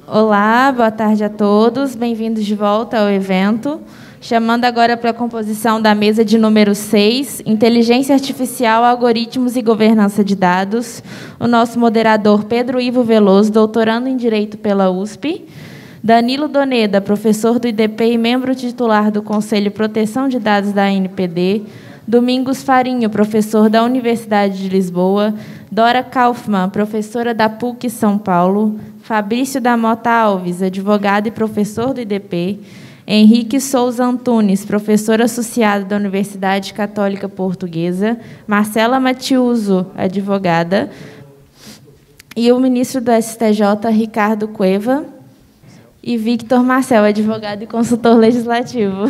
Olá, boa tarde a todos. Bem-vindos de volta ao evento. Chamando agora para a composição da mesa de número 6, Inteligência Artificial, Algoritmos e Governança de Dados, o nosso moderador Pedro Ivo Veloso, doutorando em Direito pela USP, Danilo Doneda, professor do IDP e membro titular do Conselho Proteção de Dados da ANPD, Domingos Farinho, professor da Universidade de Lisboa, Dora Kaufmann, professora da PUC São Paulo, Fabrício da Mota Alves, advogado e professor do IDP, Henrique Souza Antunes, professor associado da Universidade Católica Portuguesa, Marcela Matiuso, advogada, e o ministro do STJ, Ricardo Cueva, e Victor Marcel, advogado e consultor legislativo.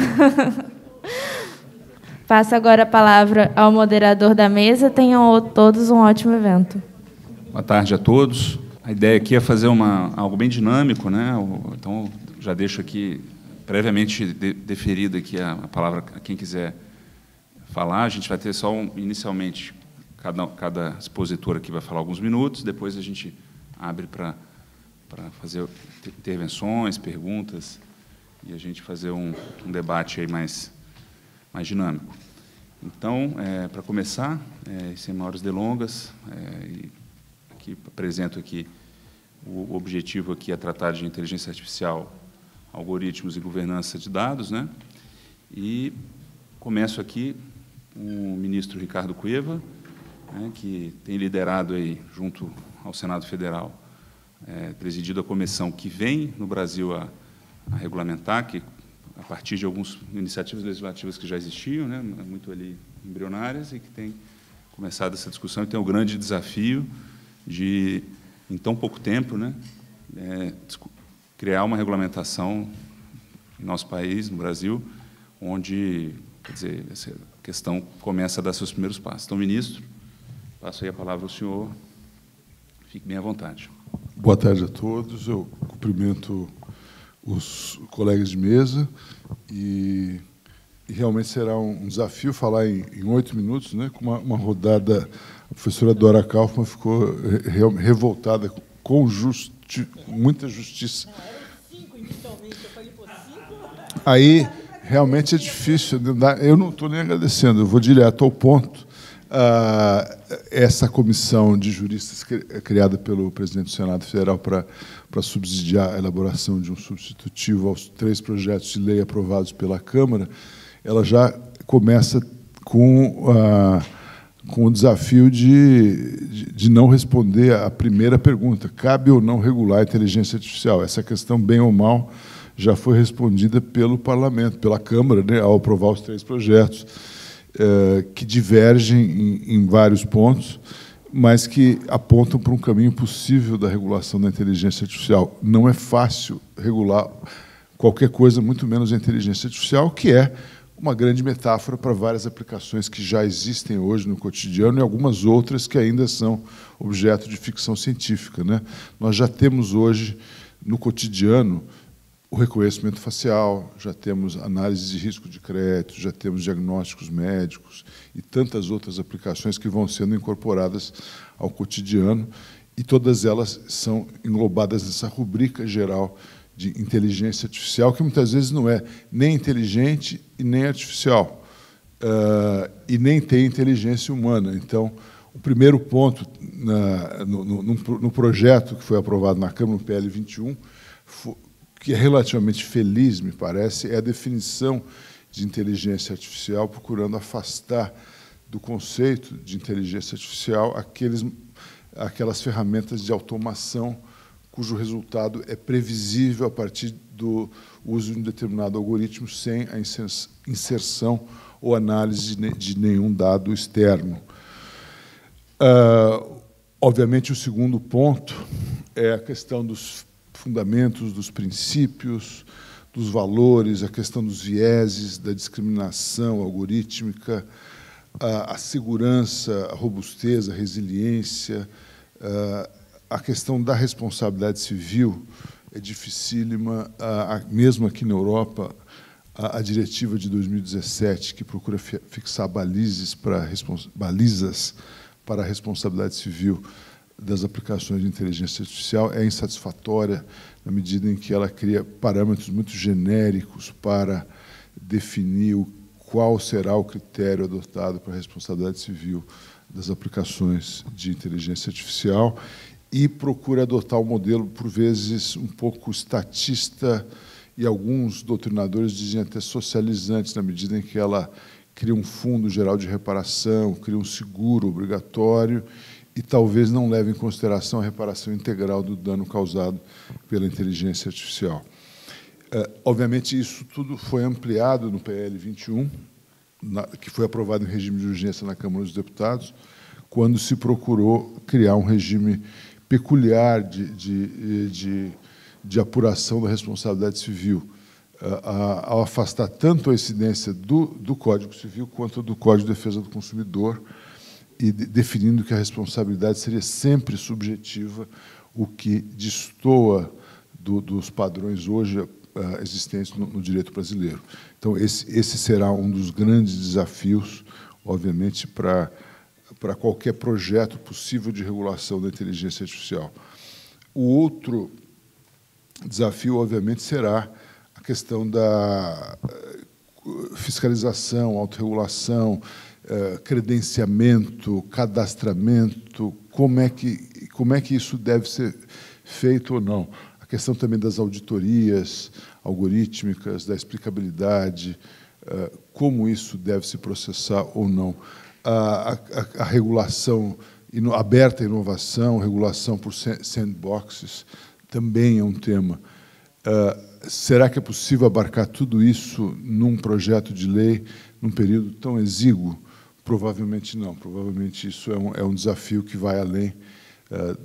Passo agora a palavra ao moderador da mesa. Tenham todos um ótimo evento. Boa tarde a todos. A ideia aqui é fazer algo bem dinâmico, né? Então, já deixo aqui previamente deferida aqui a palavra a quem quiser falar. A gente vai ter só inicialmente cada expositor aqui vai falar alguns minutos. Depois a gente abre para fazer intervenções, perguntas e a gente fazer um debate aí mais dinâmico. Então, para começar, sem maiores delongas, aqui apresento aqui o objetivo aqui é tratar de inteligência artificial, algoritmos e governança de dados, né? E começo aqui com o ministro Ricardo Cueva, né, que tem liderado aí junto ao Senado Federal, presidido a comissão que vem no Brasil a regulamentar, que a partir de algumas iniciativas legislativas que já existiam, né, muito ali embrionárias, e que tem começado essa discussão e tem o grande desafio de, em tão pouco tempo, né, criar uma regulamentação em nosso país, no Brasil, onde, quer dizer, essa questão começa a dar seus primeiros passos. Então, ministro, passo aí a palavra ao senhor. Fique bem à vontade. Boa tarde a todos. Eu cumprimento os colegas de mesa e realmente será um desafio falar em 8 minutos, né, com uma rodada. A professora Dora Kaufmann ficou revoltada com muita justiça. Não, eram 5 inicialmente, eu falei, pô, 5? Aí, realmente é difícil. Eu não estou nem agradecendo, eu vou direto ao ponto. Essa comissão de juristas criada pelo presidente do Senado Federal para subsidiar a elaboração de um substitutivo aos 3 projetos de lei aprovados pela Câmara, ela já começa com o desafio de não responder à primeira pergunta: cabe ou não regular a inteligência artificial? Essa questão, bem ou mal, já foi respondida pelo Parlamento, pela Câmara, né, ao aprovar os 3 projetos, que divergem em vários pontos, mas que apontam para um caminho possível da regulação da inteligência artificial. Não é fácil regular qualquer coisa, muito menos a inteligência artificial, que é uma grande metáfora para várias aplicações que já existem hoje no cotidiano e algumas outras que ainda são objeto de ficção científica, né? Nós já temos hoje, no cotidiano, o reconhecimento facial, já temos análise de risco de crédito, já temos diagnósticos médicos e tantas outras aplicações que vão sendo incorporadas ao cotidiano, e todas elas são englobadas nessa rubrica geral de inteligência artificial, que muitas vezes não é nem inteligente e nem artificial, e nem tem inteligência humana. Então, o primeiro ponto no projeto que foi aprovado na Câmara, no PL 21, que é relativamente feliz, me parece, é a definição de inteligência artificial, procurando afastar do conceito de inteligência artificial aquelas ferramentas de automação cujo resultado é previsível a partir do uso de um determinado algoritmo sem a inserção ou análise de nenhum dado externo. Obviamente, o segundo ponto é a questão dos fundamentos, dos princípios, dos valores, a questão dos vieses, da discriminação algorítmica, a segurança, a robustez, a resiliência, a questão da responsabilidade civil é dificílima. Mesmo aqui na Europa, a diretiva de 2017, que procura fixar balizas para a responsabilidade civil, das aplicações de inteligência artificial é insatisfatória na medida em que ela cria parâmetros muito genéricos para definir qual será o critério adotado para a responsabilidade civil das aplicações de inteligência artificial e procura adotar um modelo, por vezes, um pouco estatista e alguns doutrinadores dizem até socializantes, na medida em que ela cria um fundo geral de reparação, cria um seguro obrigatório e talvez não leve em consideração a reparação integral do dano causado pela inteligência artificial. Obviamente, isso tudo foi ampliado no PL 21, que foi aprovado em regime de urgência na Câmara dos Deputados, quando se procurou criar um regime peculiar de apuração da responsabilidade civil, ao afastar tanto a incidência do Código Civil quanto do Código de Defesa do Consumidor, e definindo que a responsabilidade seria sempre subjetiva, o que destoa dos padrões hoje existentes no direito brasileiro. Então, esse será um dos grandes desafios, obviamente, para qualquer projeto possível de regulação da inteligência artificial. O outro desafio, obviamente, será a questão da fiscalização, autorregulação, credenciamento, cadastramento, como é que isso deve ser feito ou não. A questão também das auditorias algorítmicas, da explicabilidade, como isso deve se processar ou não. A regulação aberta à inovação, regulação por sandboxes, também é um tema. Será que é possível abarcar tudo isso num projeto de lei, num período tão exíguo? Provavelmente não. Provavelmente isso é um desafio que vai além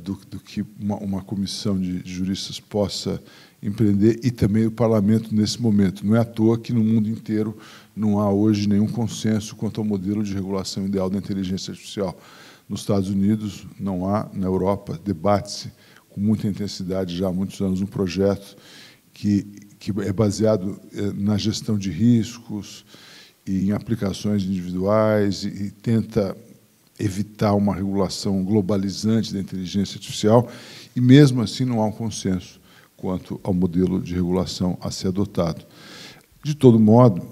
do que uma comissão de juristas possa empreender, e também o parlamento nesse momento. Não é à toa que no mundo inteiro não há hoje nenhum consenso quanto ao modelo de regulação ideal da inteligência artificial. Nos Estados Unidos não há, na Europa debate-se com muita intensidade já há muitos anos um projeto que é baseado na gestão de riscos e em aplicações individuais e tenta evitar uma regulação globalizante da inteligência artificial, e mesmo assim não há um consenso quanto ao modelo de regulação a ser adotado. De todo modo,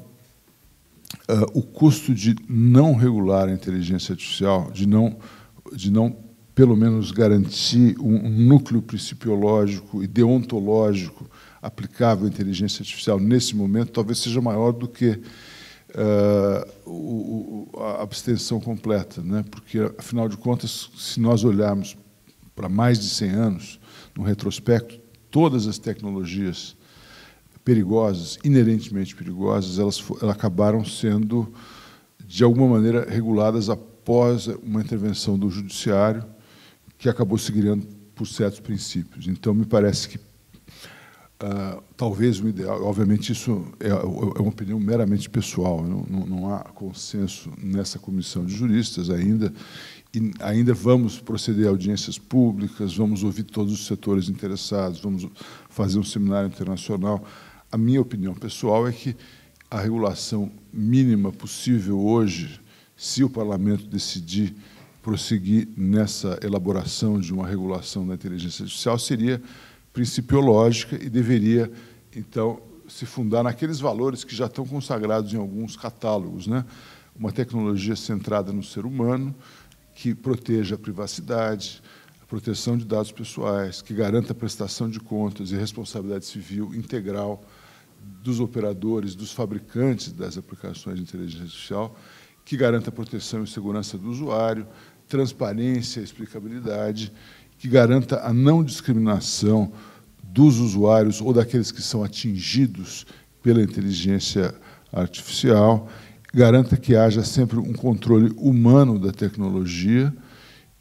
o custo de não regular a inteligência artificial, de não pelo menos garantir um núcleo principiológico e deontológico aplicável à inteligência artificial nesse momento, talvez seja maior do que a abstenção completa, né? Porque, afinal de contas, se nós olharmos para mais de 100 anos, no retrospecto, todas as tecnologias perigosas, inerentemente perigosas, elas acabaram sendo, de alguma maneira, reguladas após uma intervenção do judiciário, que acabou se guiando por certos princípios. Então, me parece que talvez o ideal, obviamente isso é uma opinião meramente pessoal, não há consenso nessa comissão de juristas ainda, e ainda vamos proceder a audiências públicas, vamos ouvir todos os setores interessados, vamos fazer um seminário internacional. A minha opinião pessoal é que a regulação mínima possível hoje, se o parlamento decidir prosseguir nessa elaboração de uma regulação da inteligência artificial, seria principiológica e deveria, então, se fundar naqueles valores que já estão consagrados em alguns catálogos, né? Uma tecnologia centrada no ser humano, que proteja a privacidade, a proteção de dados pessoais, que garanta a prestação de contas e responsabilidade civil integral dos operadores, dos fabricantes das aplicações de inteligência artificial, que garanta a proteção e segurança do usuário, transparência e explicabilidade, que garanta a não discriminação dos usuários ou daqueles que são atingidos pela inteligência artificial, garanta que haja sempre um controle humano da tecnologia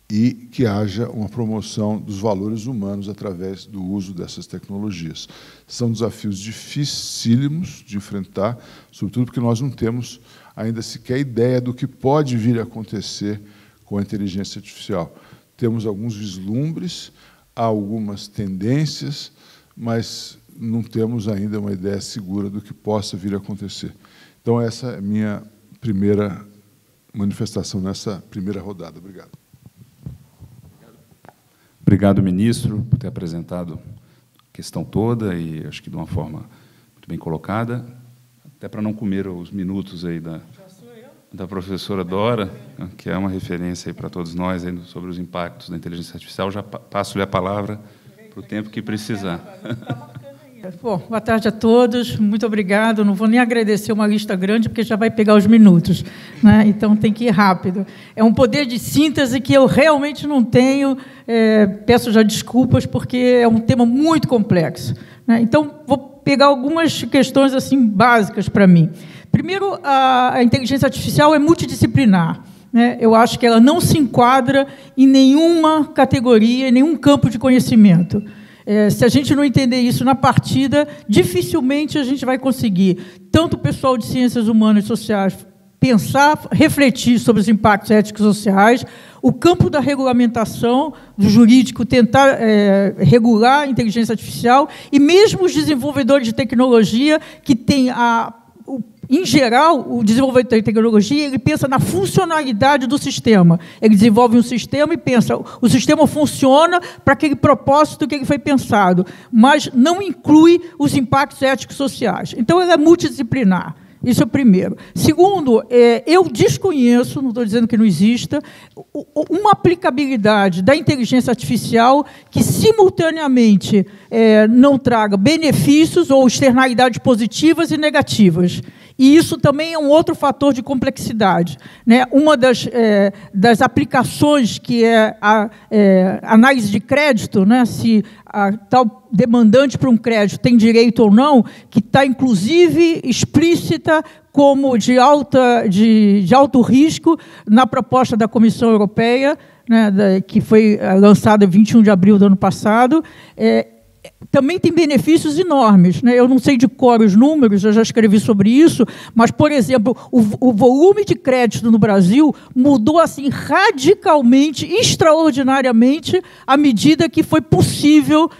e que haja uma promoção dos valores humanos através do uso dessas tecnologias. São desafios dificílimos de enfrentar, sobretudo porque nós não temos ainda sequer ideia do que pode vir a acontecer com a inteligência artificial. Temos alguns vislumbres, há algumas tendências, mas não temos ainda uma ideia segura do que possa vir a acontecer. Então, essa é a minha primeira manifestação nessa primeira rodada. Obrigado. Obrigado, ministro, por ter apresentado a questão toda e acho que de uma forma muito bem colocada, até para não comer os minutos aí da professora Dora, que é uma referência aí para todos nós aí sobre os impactos da inteligência artificial. Já passo-lhe a palavra para o tempo que precisar. Bom, boa tarde a todos, muito obrigado. Não vou nem agradecer uma lista grande, porque já vai pegar os minutos, né? Então tem que ir rápido. É um poder de síntese que eu realmente não tenho, peço já desculpas, porque é um tema muito complexo, né? Então, vou pegar algumas questões assim, básicas para mim. Primeiro, a inteligência artificial é multidisciplinar, né? Eu acho que ela não se enquadra em nenhuma categoria, em nenhum campo de conhecimento. Se a gente não entender isso na partida, dificilmente a gente vai conseguir, tanto o pessoal de ciências humanas e sociais, pensar, refletir sobre os impactos éticos e sociais, o campo da regulamentação, do jurídico, tentar regular a inteligência artificial, e mesmo os desenvolvedores de tecnologia, que têm em geral, o desenvolvedor de tecnologia, ele pensa na funcionalidade do sistema. Ele desenvolve um sistema e pensa, o sistema funciona para aquele propósito que ele foi pensado, mas não inclui os impactos éticos e sociais. Então, ele é multidisciplinar. Isso é o primeiro. Segundo, eu desconheço, não estou dizendo que não exista, uma aplicabilidade da inteligência artificial que, simultaneamente, não traga benefícios ou externalidades positivas e negativas. E isso também é um outro fator de complexidade, né? Uma das aplicações, que é a análise de crédito, né? Se a tal demandante para um crédito tem direito ou não, que está, inclusive, explícita como de alto risco na proposta da Comissão Europeia, né, que foi lançada em 21 de abril do ano passado, também tem benefícios enormes, né? Eu não sei de cor os números, eu já escrevi sobre isso, mas, por exemplo, o volume de crédito no Brasil mudou assim radicalmente, extraordinariamente, à medida que foi possível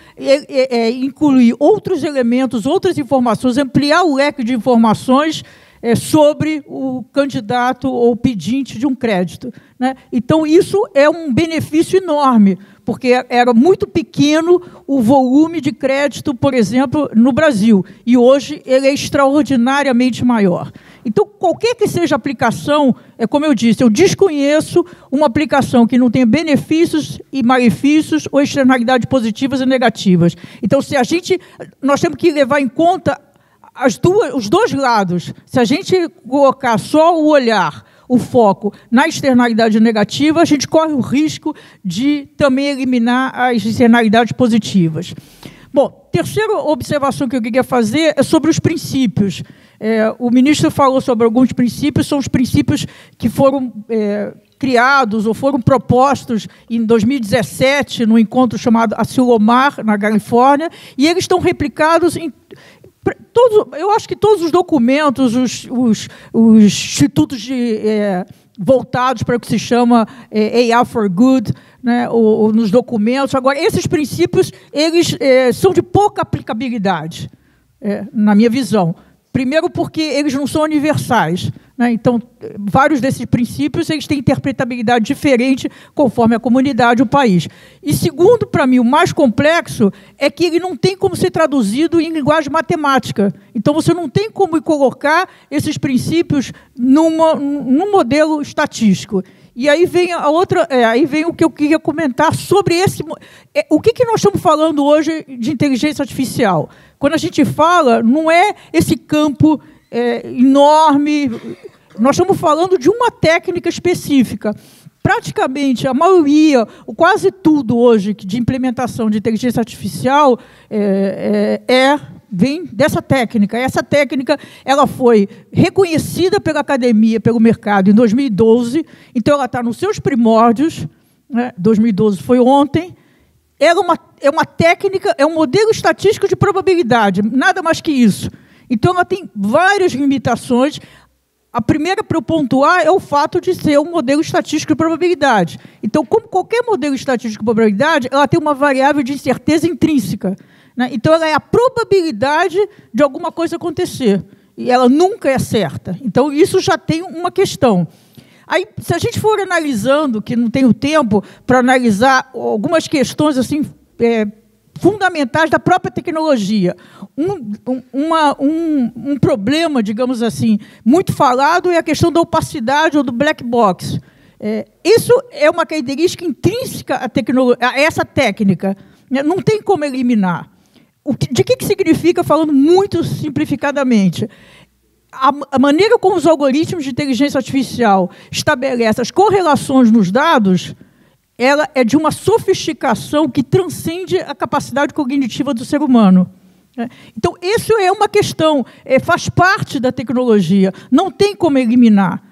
incluir outros elementos, outras informações, ampliar o leque de informações sobre o candidato ou pedinte de um crédito, né? Então, isso é um benefício enorme, porque era muito pequeno o volume de crédito, por exemplo, no Brasil, e hoje ele é extraordinariamente maior. Então, qualquer que seja a aplicação, como eu disse, eu desconheço uma aplicação que não tenha benefícios e malefícios ou externalidades positivas e negativas. Então, nós temos que levar em conta os dois lados. Se a gente colocar só o olhar, o foco na externalidade negativa, a gente corre o risco de também eliminar as externalidades positivas. Bom, terceira observação que eu queria fazer é sobre os princípios. O ministro falou sobre alguns princípios, são os princípios que foram criados ou foram propostos em 2017, num encontro chamado Asilomar, na Califórnia, e eles estão replicados em eu acho que todos os documentos, os institutos voltados para o que se chama AI for Good, né, ou nos documentos. Agora, esses princípios eles são de pouca aplicabilidade, na minha visão. Primeiro, porque eles não são universais, né? Então, vários desses princípios eles têm interpretabilidade diferente conforme a comunidade, o país. E segundo, para mim, o mais complexo é que ele não tem como ser traduzido em linguagem matemática. Então, você não tem como colocar esses princípios num modelo estatístico. E aí vem aí vem o que eu queria comentar sobre esse. O que nós estamos falando hoje de inteligência artificial? Quando a gente fala, não é esse campo enorme. Nós estamos falando de uma técnica específica. Praticamente a maioria, quase tudo hoje de implementação de inteligência artificial vem dessa técnica. Essa técnica ela foi reconhecida pela academia, pelo mercado, em 2012. Então, ela está nos seus primórdios, né? 2012 foi ontem. Ela é uma técnica, é um modelo estatístico de probabilidade, nada mais que isso. Então, ela tem várias limitações. A primeira, para eu pontuar, é o fato de ser um modelo estatístico de probabilidade. Então, como qualquer modelo estatístico de probabilidade, ela tem uma variável de incerteza intrínseca, né? Então, ela é a probabilidade de alguma coisa acontecer. E ela nunca é certa. Então, isso já tem uma questão. Aí, se a gente for analisando, que não tenho tempo para analisar algumas questões assim, fundamentais da própria tecnologia, um problema, digamos assim, muito falado é a questão da opacidade ou do black box. Isso é uma característica intrínseca a essa técnica, né? Não tem como eliminar. De que significa, falando muito simplificadamente? A maneira como os algoritmos de inteligência artificial estabelecem as correlações nos dados, ela é de uma sofisticação que transcende a capacidade cognitiva do ser humano. Então, isso é uma questão, faz parte da tecnologia, não tem como eliminar.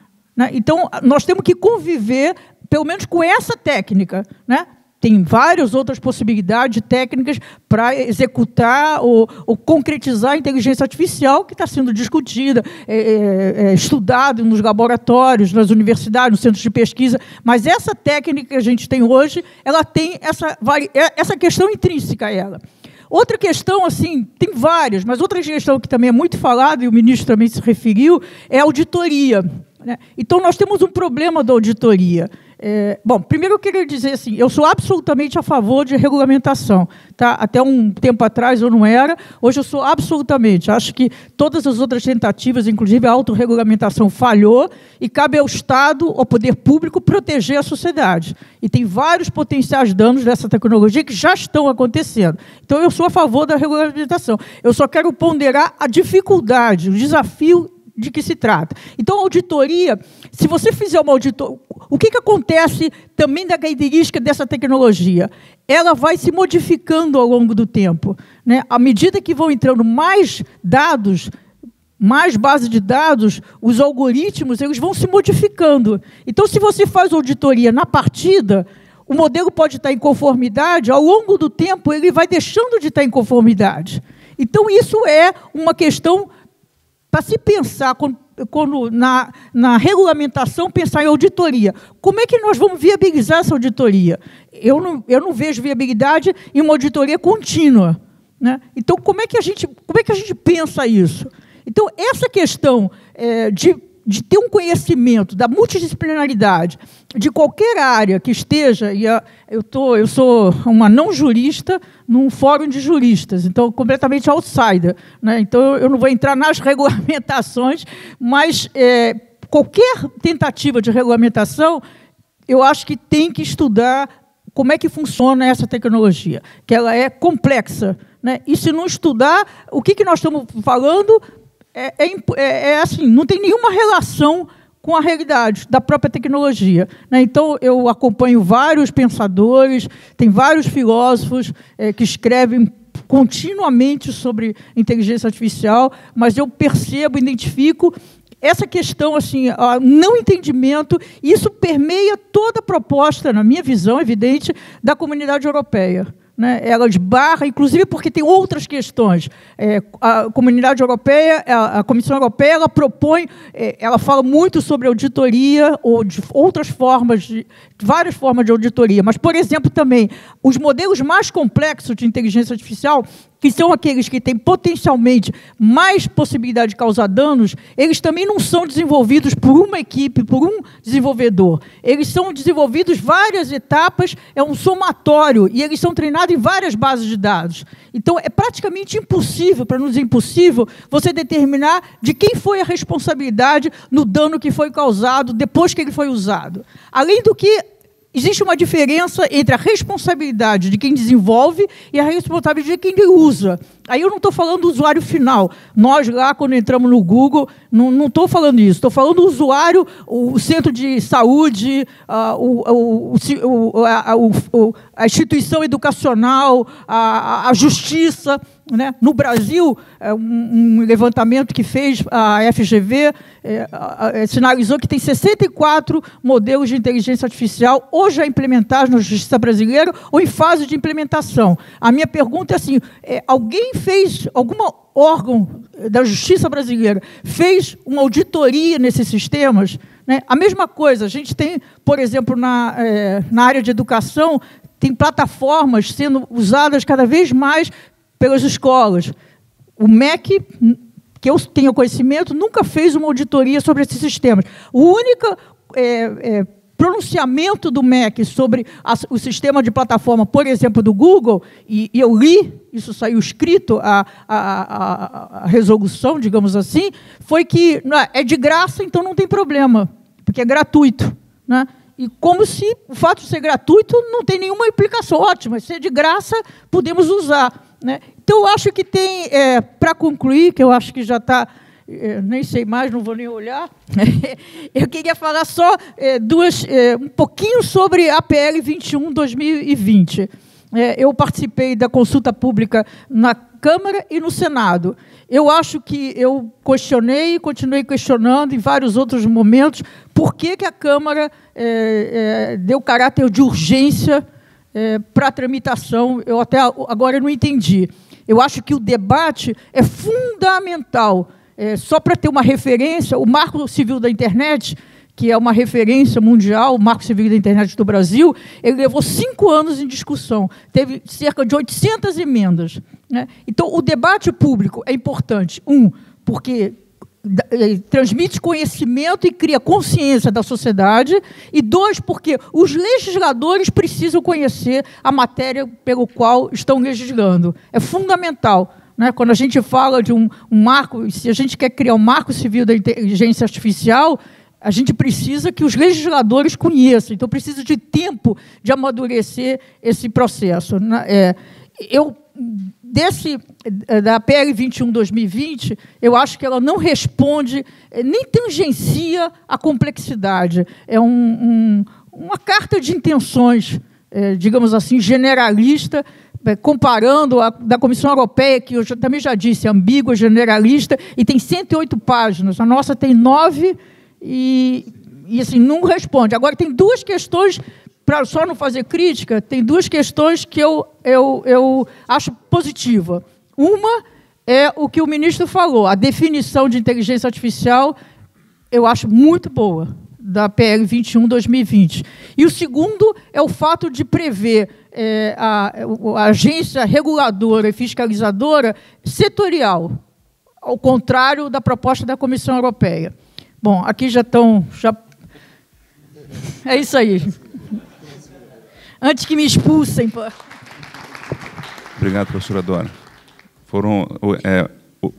Então, nós temos que conviver, pelo menos, com essa técnica, né? Tem várias outras possibilidades técnicas para executar ou concretizar a inteligência artificial que está sendo discutida, estudada nos laboratórios, nas universidades, nos centros de pesquisa, mas essa técnica que a gente tem hoje, ela tem essa questão intrínseca a ela. Outra questão, assim, tem várias, mas outra questão que também é muito falada, e o ministro também se referiu, é a auditoria, né? Então, nós temos um problema da auditoria. Bom, primeiro eu queria dizer assim, eu sou absolutamente a favor de regulamentação. Tá? Até um tempo atrás eu não era, hoje eu sou absolutamente. Acho que todas as outras tentativas, inclusive a autorregulamentação, falhou e cabe ao Estado, ao poder público, proteger a sociedade. E tem vários potenciais danos dessa tecnologia que já estão acontecendo. Então, eu sou a favor da regulamentação. Eu só quero ponderar a dificuldade, o desafio de que se trata. Então, a auditoria, se você fizer uma auditoria, o que acontece também da característica dessa tecnologia? Ela vai se modificando ao longo do tempo, né? À medida que vão entrando mais dados, mais base de dados, os algoritmos eles vão se modificando. Então, se você faz auditoria na partida, o modelo pode estar em conformidade, ao longo do tempo ele vai deixando de estar em conformidade. Então, isso é uma questão para se pensar, quando na regulamentação, pensar em auditoria. Como é que nós vamos viabilizar essa auditoria? Eu não vejo viabilidade em uma auditoria contínua, né? Então, como é que a gente pensa isso? Então, essa questão de ter um conhecimento da multidisciplinaridade de qualquer área que esteja, e eu sou uma não jurista num fórum de juristas, então completamente outsider, né? Então eu não vou entrar nas regulamentações, mas qualquer tentativa de regulamentação, eu acho que tem que estudar como é que funciona essa tecnologia, que ela é complexa, né? E se não estudar, o que nós estamos falando assim, não tem nenhuma relação com a realidade da própria tecnologia, né? Então, eu acompanho vários pensadores, tem vários filósofos que escrevem continuamente sobre inteligência artificial, mas eu percebo, identifico essa questão, assim, não entendimento, e isso permeia toda a proposta, na minha visão, evidente, da comunidade europeia. Né? Ela esbarra, inclusive porque tem outras questões. A comunidade europeia, a Comissão Europeia, ela propõe, ela fala muito sobre auditoria ou de outras formas, várias formas de auditoria. Mas, por exemplo, também, os modelos mais complexos de inteligência artificial, que são aqueles que têm potencialmente mais possibilidade de causar danos, eles também não são desenvolvidos por uma equipe, por um desenvolvedor. Eles são desenvolvidos várias etapas, é um somatório, e eles são treinados em várias bases de dados. Então, é praticamente impossível, para não dizer impossível, você determinar de quem foi a responsabilidade no dano que foi causado depois que ele foi usado. Além do que, existe uma diferença entre a responsabilidade de quem desenvolve e a responsabilidade de quem usa. Aí eu não estou falando do usuário final. Nós lá, quando entramos no Google, não estou falando isso. Estou falando do usuário, o centro de saúde, a instituição educacional, a justiça. Né? No Brasil, um levantamento que fez a FGV sinalizou que tem 64 modelos de inteligência artificial hoje já implementados na justiça brasileira ou em fase de implementação. A minha pergunta é assim, algum órgão da justiça brasileira fez uma auditoria nesses sistemas? Né? A mesma coisa, a gente tem, por exemplo, na área de educação, tem plataformas sendo usadas cada vez mais pelas escolas. O MEC, que eu tenho conhecimento, nunca fez uma auditoria sobre esses sistemas. A única pronunciamento do MEC sobre o sistema de plataforma, por exemplo, do Google, e eu li, isso saiu escrito, a resolução, digamos assim, foi que é de graça, então não tem problema, porque é gratuito, né? E como se o fato de ser gratuito não tem nenhuma implicação. Ótimo, se é de graça, podemos usar, né? Então, eu acho que tem, para concluir, que eu acho que já está... nem sei mais, não vou nem olhar. Eu queria falar só um pouquinho sobre a PL 21/2020. Eu participei da consulta pública na Câmara e no Senado. Eu acho que eu questionei e continuei questionando em vários outros momentos por que a Câmara deu caráter de urgência para a tramitação. Eu até agora não entendi. Eu acho que o debate é fundamental. Só para ter uma referência, o Marco Civil da Internet, que é uma referência mundial, o Marco Civil da Internet do Brasil, ele levou 5 anos em discussão, teve cerca de 800 emendas, né? Então, o debate público é importante, porque transmite conhecimento e cria consciência da sociedade, e 2, porque os legisladores precisam conhecer a matéria pelo qual estão legislando. É fundamental. Quando a gente fala de um marco, se a gente quer criar um marco civil da inteligência artificial, a gente precisa que os legisladores conheçam. Então, precisa de tempo de amadurecer esse processo. Da PL 21/2020, eu acho que ela não responde, nem tangencia a complexidade. É uma carta de intenções, digamos assim, generalista, comparando a da Comissão Europeia, que eu também já disse, ambígua, generalista, e tem 108 páginas. A nossa tem 9 e assim, não responde. Agora, tem 2 questões, para só não fazer crítica, tem 2 questões que eu acho positiva. Uma é o que o ministro falou, a definição de inteligência artificial, eu acho muito boa, da PL 21/2020. E o segundo é o fato de prever a agência reguladora e fiscalizadora setorial, ao contrário da proposta da Comissão Europeia. Bom, aqui já estão... É isso aí. Antes que me expulsem. Obrigado, professora Dora. Foram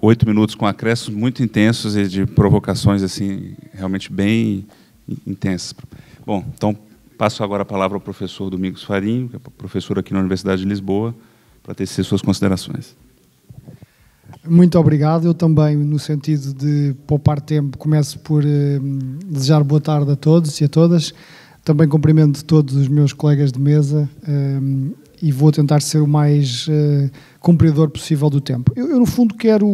8 minutos com acréscimos muito intensos e de provocações assim, realmente bem intensas. Bom, então, passo agora a palavra ao professor Domingos Farinho, que é professor aqui na Universidade de Lisboa, para tecer suas considerações. Muito obrigado. Eu também, no sentido de poupar tempo, começo por desejar boa tarde a todos e a todas. Também cumprimento todos os meus colegas de mesa e vou tentar ser o mais cumpridor possível do tempo. Eu no fundo, quero,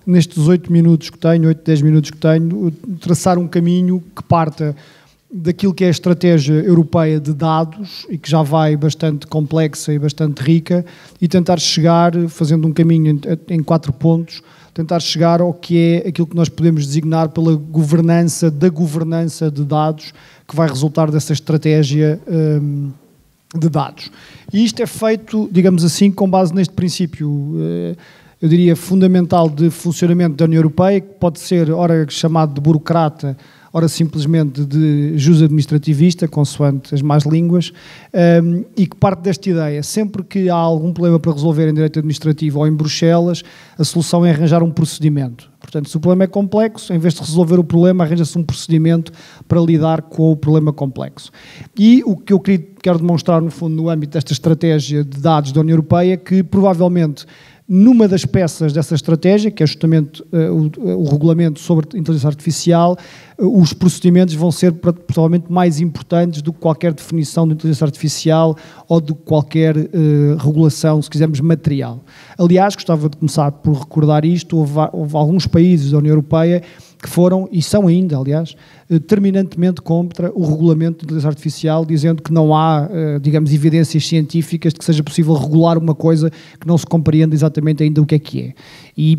nestes 8 minutos que tenho, 8, 10 minutos que tenho, traçar um caminho que parta daquilo que é a estratégia europeia de dados e que já vai bastante complexa e bastante rica e tentar chegar, fazendo um caminho em 4 pontos, tentar chegar ao que é aquilo que nós podemos designar pela governança de dados que vai resultar dessa estratégia de dados. E isto é feito, digamos assim, com base neste princípio, eu diria, fundamental de funcionamento da União Europeia, que pode ser, ora chamado de burocrata, ora simplesmente de jus administrativista, consoante as más línguas, e que parte desta ideia, sempre que há algum problema para resolver em direito administrativo ou em Bruxelas, a solução é arranjar um procedimento. Portanto, se o problema é complexo, em vez de resolver o problema, arranja-se um procedimento para lidar com o problema complexo. E o que eu quero demonstrar, no fundo, no âmbito desta estratégia de dados da União Europeia, que provavelmente numa das peças dessa estratégia, que é justamente o regulamento sobre inteligência artificial, os procedimentos vão ser provavelmente mais importantes do que qualquer definição de inteligência artificial ou de qualquer regulação, se quisermos, material. Aliás, gostava de começar por recordar isto, houve alguns países da União Europeia que foram, e são ainda, aliás, terminantemente contra o regulamento de inteligência artificial, dizendo que não há, digamos, evidências científicas de que seja possível regular uma coisa que não se compreende exatamente ainda o que é. E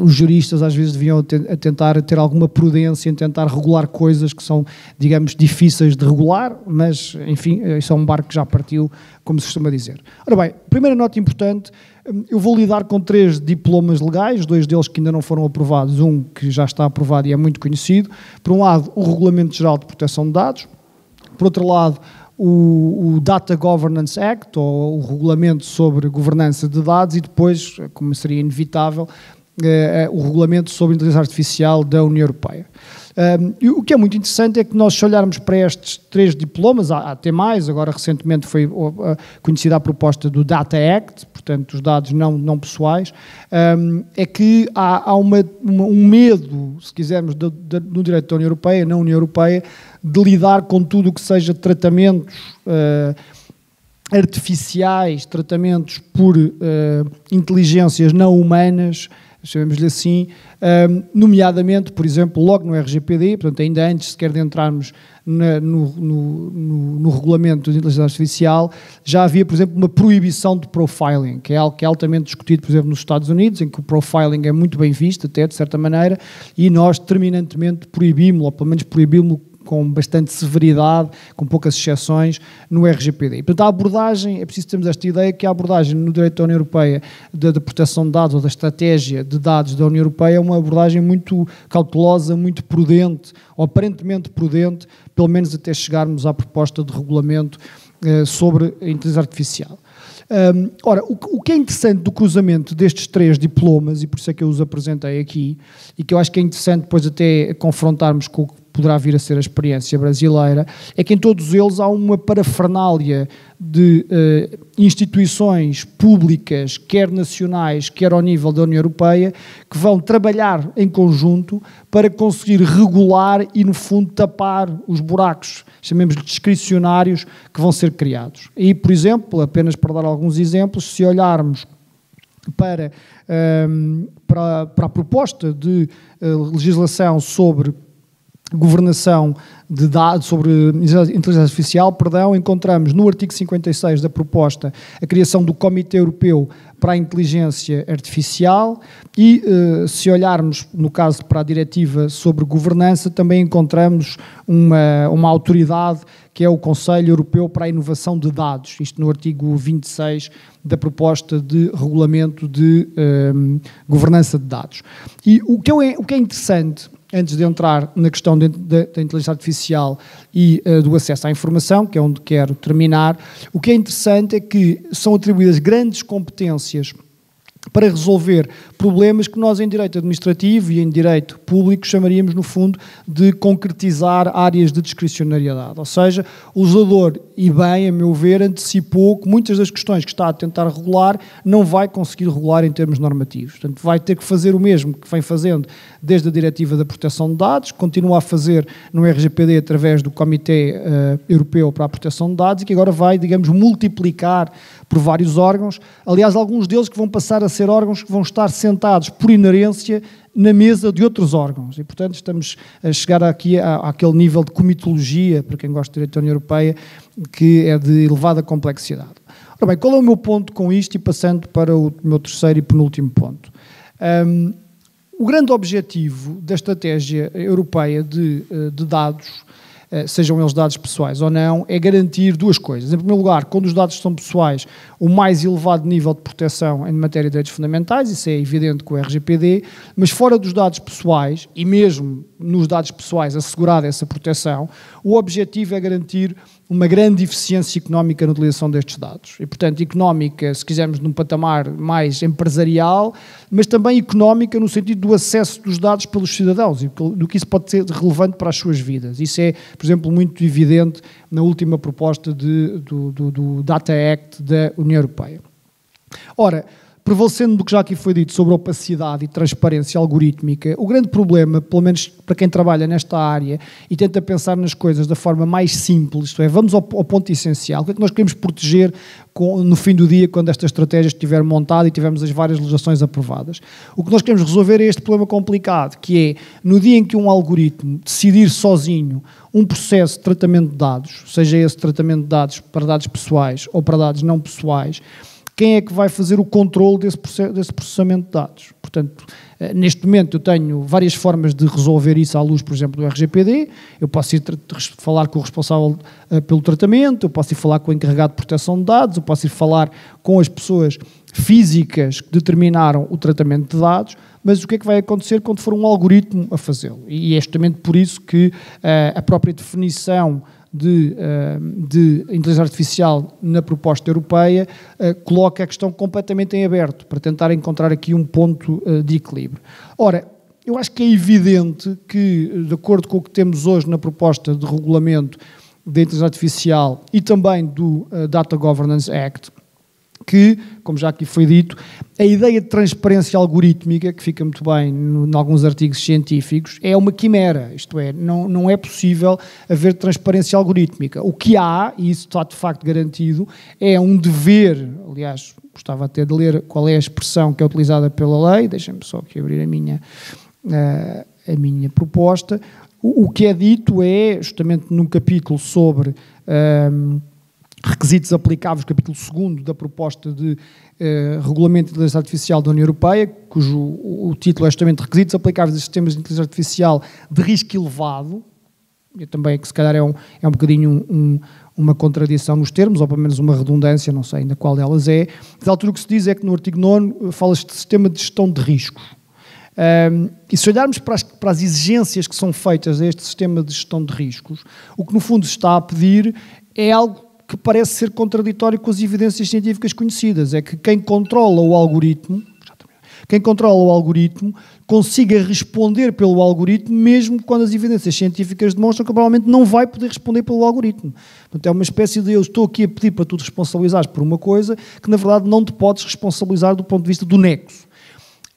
os juristas às vezes deviam tentar ter alguma prudência em tentar regular coisas que são, digamos, difíceis de regular, mas, enfim, isso é um barco que já partiu, como se costuma dizer. Ora bem, primeira nota importante, Eu vou lidar com 3 diplomas legais, 2 deles que ainda não foram aprovados, um que já está aprovado e é muito conhecido. Por um lado, o Regulamento Geral de Proteção de Dados, por outro lado, o Data Governance Act, ou o Regulamento sobre Governança de Dados, e depois, como seria inevitável, o Regulamento sobre Inteligência Artificial da União Europeia. E o que é muito interessante é que nós, se olharmos para estes 3 diplomas, há até mais, agora recentemente foi conhecida a proposta do Data Act, portanto, os dados não pessoais, é que há um medo, se quisermos, no direito da União Europeia, na União Europeia, de lidar com tudo o que seja tratamentos artificiais, tratamentos por inteligências não humanas, chamemos-lhe assim, nomeadamente, por exemplo, logo no RGPD, portanto, ainda antes sequer de entrarmos no regulamento de inteligência artificial, já havia, por exemplo, uma proibição de profiling, que é algo que é altamente discutido, por exemplo, nos Estados Unidos, em que o profiling é muito bem visto, até de certa maneira, e nós terminantemente proibimos-lo, ou pelo menos proibimos-lo com bastante severidade, com poucas exceções, no RGPD. Portanto, a abordagem, é preciso termos esta ideia que a abordagem no direito da União Europeia da proteção de dados ou da estratégia de dados da União Europeia é uma abordagem muito cautelosa, muito prudente, ou aparentemente prudente, pelo menos até chegarmos à proposta de regulamento sobre a inteligência artificial. Ora, o que é interessante do cruzamento destes 3 diplomas, e por isso é que eu os apresentei aqui, e que eu acho que é interessante depois até confrontarmos com o que poderá vir a ser a experiência brasileira, é que em todos eles há uma parafernália de instituições públicas, quer nacionais, quer ao nível da União Europeia, que vão trabalhar em conjunto para conseguir regular e, no fundo, tapar os buracos, chamemos-lhe discricionários, que vão ser criados. E, por exemplo, apenas para dar alguns exemplos, se olharmos para a proposta de legislação sobre governação de dados, sobre inteligência artificial, encontramos no artigo 56 da proposta a criação do Comitê Europeu para a Inteligência Artificial e, se olharmos, no caso, para a diretiva sobre governança, também encontramos uma autoridade que é o Conselho Europeu para a Inovação de Dados, isto no artigo 26 da proposta de regulamento de governança de dados. E o que é interessante, antes de entrar na questão da inteligência artificial e do acesso à informação, que é onde quero terminar, o que é interessante é que são atribuídas grandes competências para resolver problemas que nós em direito administrativo e em direito público chamaríamos, no fundo, de concretizar áreas de discricionariedade. Ou seja, o legislador, e bem, a meu ver, antecipou que muitas das questões que está a tentar regular não vai conseguir regular em termos normativos. Portanto, vai ter que fazer o mesmo que vem fazendo desde a Diretiva da Proteção de Dados, continua a fazer no RGPD através do Comitê Europeu para a Proteção de Dados e que agora vai, digamos, multiplicar por vários órgãos. Aliás, alguns deles que vão passar a ser órgãos que vão estar sentados por inerência na mesa de outros órgãos. E, portanto, estamos a chegar aqui àquele nível de comitologia, para quem gosta de direito da União Europeia, que é de elevada complexidade. Ora bem, qual é o meu ponto com isto e passando para o meu terceiro e penúltimo ponto? O grande objetivo da estratégia europeia de dados, sejam eles dados pessoais ou não, é garantir 2 coisas. Em primeiro lugar, quando os dados são pessoais, o mais elevado nível de proteção em matéria de direitos fundamentais, isso é evidente com o RGPD, mas fora dos dados pessoais, e mesmo nos dados pessoais assegurada essa proteção, o objetivo é garantir uma grande eficiência económica na utilização destes dados. E, portanto, económica, se quisermos, num patamar mais empresarial, mas também económica no sentido do acesso dos dados pelos cidadãos e do que isso pode ser relevante para as suas vidas. Isso é, por exemplo, muito evidente na última proposta do Data Act da União Europeia. Ora, prevalecendo do que já aqui foi dito sobre opacidade e transparência algorítmica, o grande problema, pelo menos para quem trabalha nesta área e tenta pensar nas coisas da forma mais simples, isto é, vamos ao ponto essencial, o que é que nós queremos proteger no fim do dia, quando esta estratégia estiver montada e tivermos as várias legislações aprovadas. O que nós queremos resolver é este problema complicado, que é, no dia em que um algoritmo decidir sozinho um processo de tratamento de dados, seja esse tratamento de dados para dados pessoais ou para dados não pessoais, quem é que vai fazer o controle desse processamento de dados? Portanto, neste momento eu tenho várias formas de resolver isso à luz, por exemplo, do RGPD. Eu posso ir falar com o responsável pelo tratamento, eu posso ir falar com o encarregado de proteção de dados, eu posso ir falar com as pessoas físicas que determinaram o tratamento de dados, mas o que é que vai acontecer quando for um algoritmo a fazê-lo? E é justamente por isso que a própria definição de inteligência artificial na proposta europeia coloca a questão completamente em aberto, para tentar encontrar aqui um ponto de equilíbrio. Ora, eu acho que é evidente que, de acordo com o que temos hoje na proposta de regulamento da inteligência artificial e também do Data Governance Act, que, como já aqui foi dito, a ideia de transparência algorítmica, que fica muito bem em alguns artigos científicos, é uma quimera, isto é, não é possível haver transparência algorítmica. O que há, e isso está de facto garantido, é um dever, aliás, gostava até de ler qual é a expressão que é utilizada pela lei, deixem-me só aqui abrir a minha proposta. O que é dito é, justamente num capítulo sobre requisitos aplicáveis, capítulo 2º da proposta de regulamento de inteligência artificial da União Europeia, cujo o título é justamente requisitos aplicáveis a sistemas de inteligência artificial de risco elevado. Eu também, que se calhar é um bocadinho uma contradição nos termos, ou pelo menos uma redundância, não sei ainda qual delas é. De altura, o que se diz é que no artigo 9º fala-se de sistema de gestão de riscos. E se olharmos para as exigências que são feitas a este sistema de gestão de riscos, o que no fundo se está a pedir é algo que parece ser contraditório com as evidências científicas conhecidas, é que quem controla o algoritmo consiga responder pelo algoritmo, mesmo quando as evidências científicas demonstram que provavelmente não vai poder responder pelo algoritmo. Portanto, é uma espécie de eu estou aqui a pedir para tu te responsabilizares por uma coisa que na verdade não te podes responsabilizar do ponto de vista do nexo.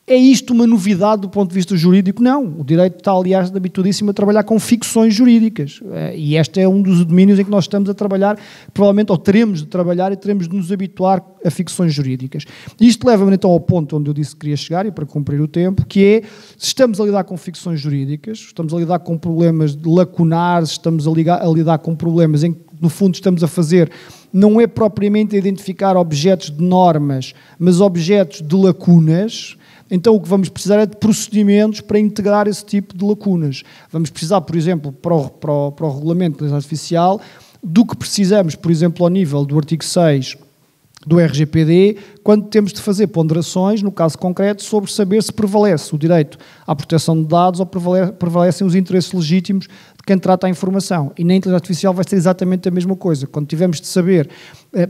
É isto uma novidade do ponto de vista jurídico? Não. O direito está, aliás, habituadíssimo a trabalhar com ficções jurídicas. E este é um dos domínios em que nós estamos a trabalhar, provavelmente, ou teremos de trabalhar e teremos de nos habituar a ficções jurídicas. Isto leva-me, então, ao ponto onde eu disse que queria chegar, e para cumprir o tempo, que é, se estamos a lidar com ficções jurídicas, estamos a lidar com problemas lacunares, estamos a lidar com problemas em que, no fundo, estamos a fazer, não é propriamente a identificar objetos de normas, mas objetos de lacunas. Então o que vamos precisar é de procedimentos para integrar esse tipo de lacunas. Vamos precisar, por exemplo, para o regulamento de inteligência artificial, do que precisamos, por exemplo, ao nível do artigo 6 do RGPD, quando temos de fazer ponderações, no caso concreto, sobre saber se prevalece o direito à proteção de dados ou prevalecem os interesses legítimos de quem trata a informação. E na inteligência artificial vai ser exatamente a mesma coisa. Quando tivermos de saber,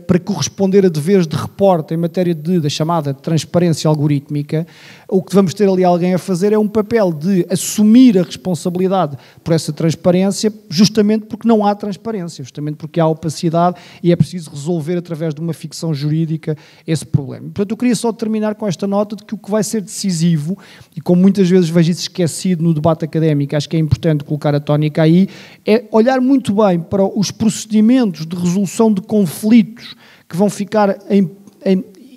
para corresponder a deveres de reporte em matéria da chamada transparência algorítmica, o que vamos ter ali alguém a fazer é um papel de assumir a responsabilidade por essa transparência, justamente porque não há transparência, justamente porque há opacidade e é preciso resolver através de uma ficção jurídica esse problema. Portanto, eu queria só terminar com esta nota de que o que vai ser decisivo, e como muitas vezes vejo isso esquecido no debate académico, acho que é importante colocar a tónica aí, é olhar muito bem para os procedimentos de resolução de conflitos que vão ficar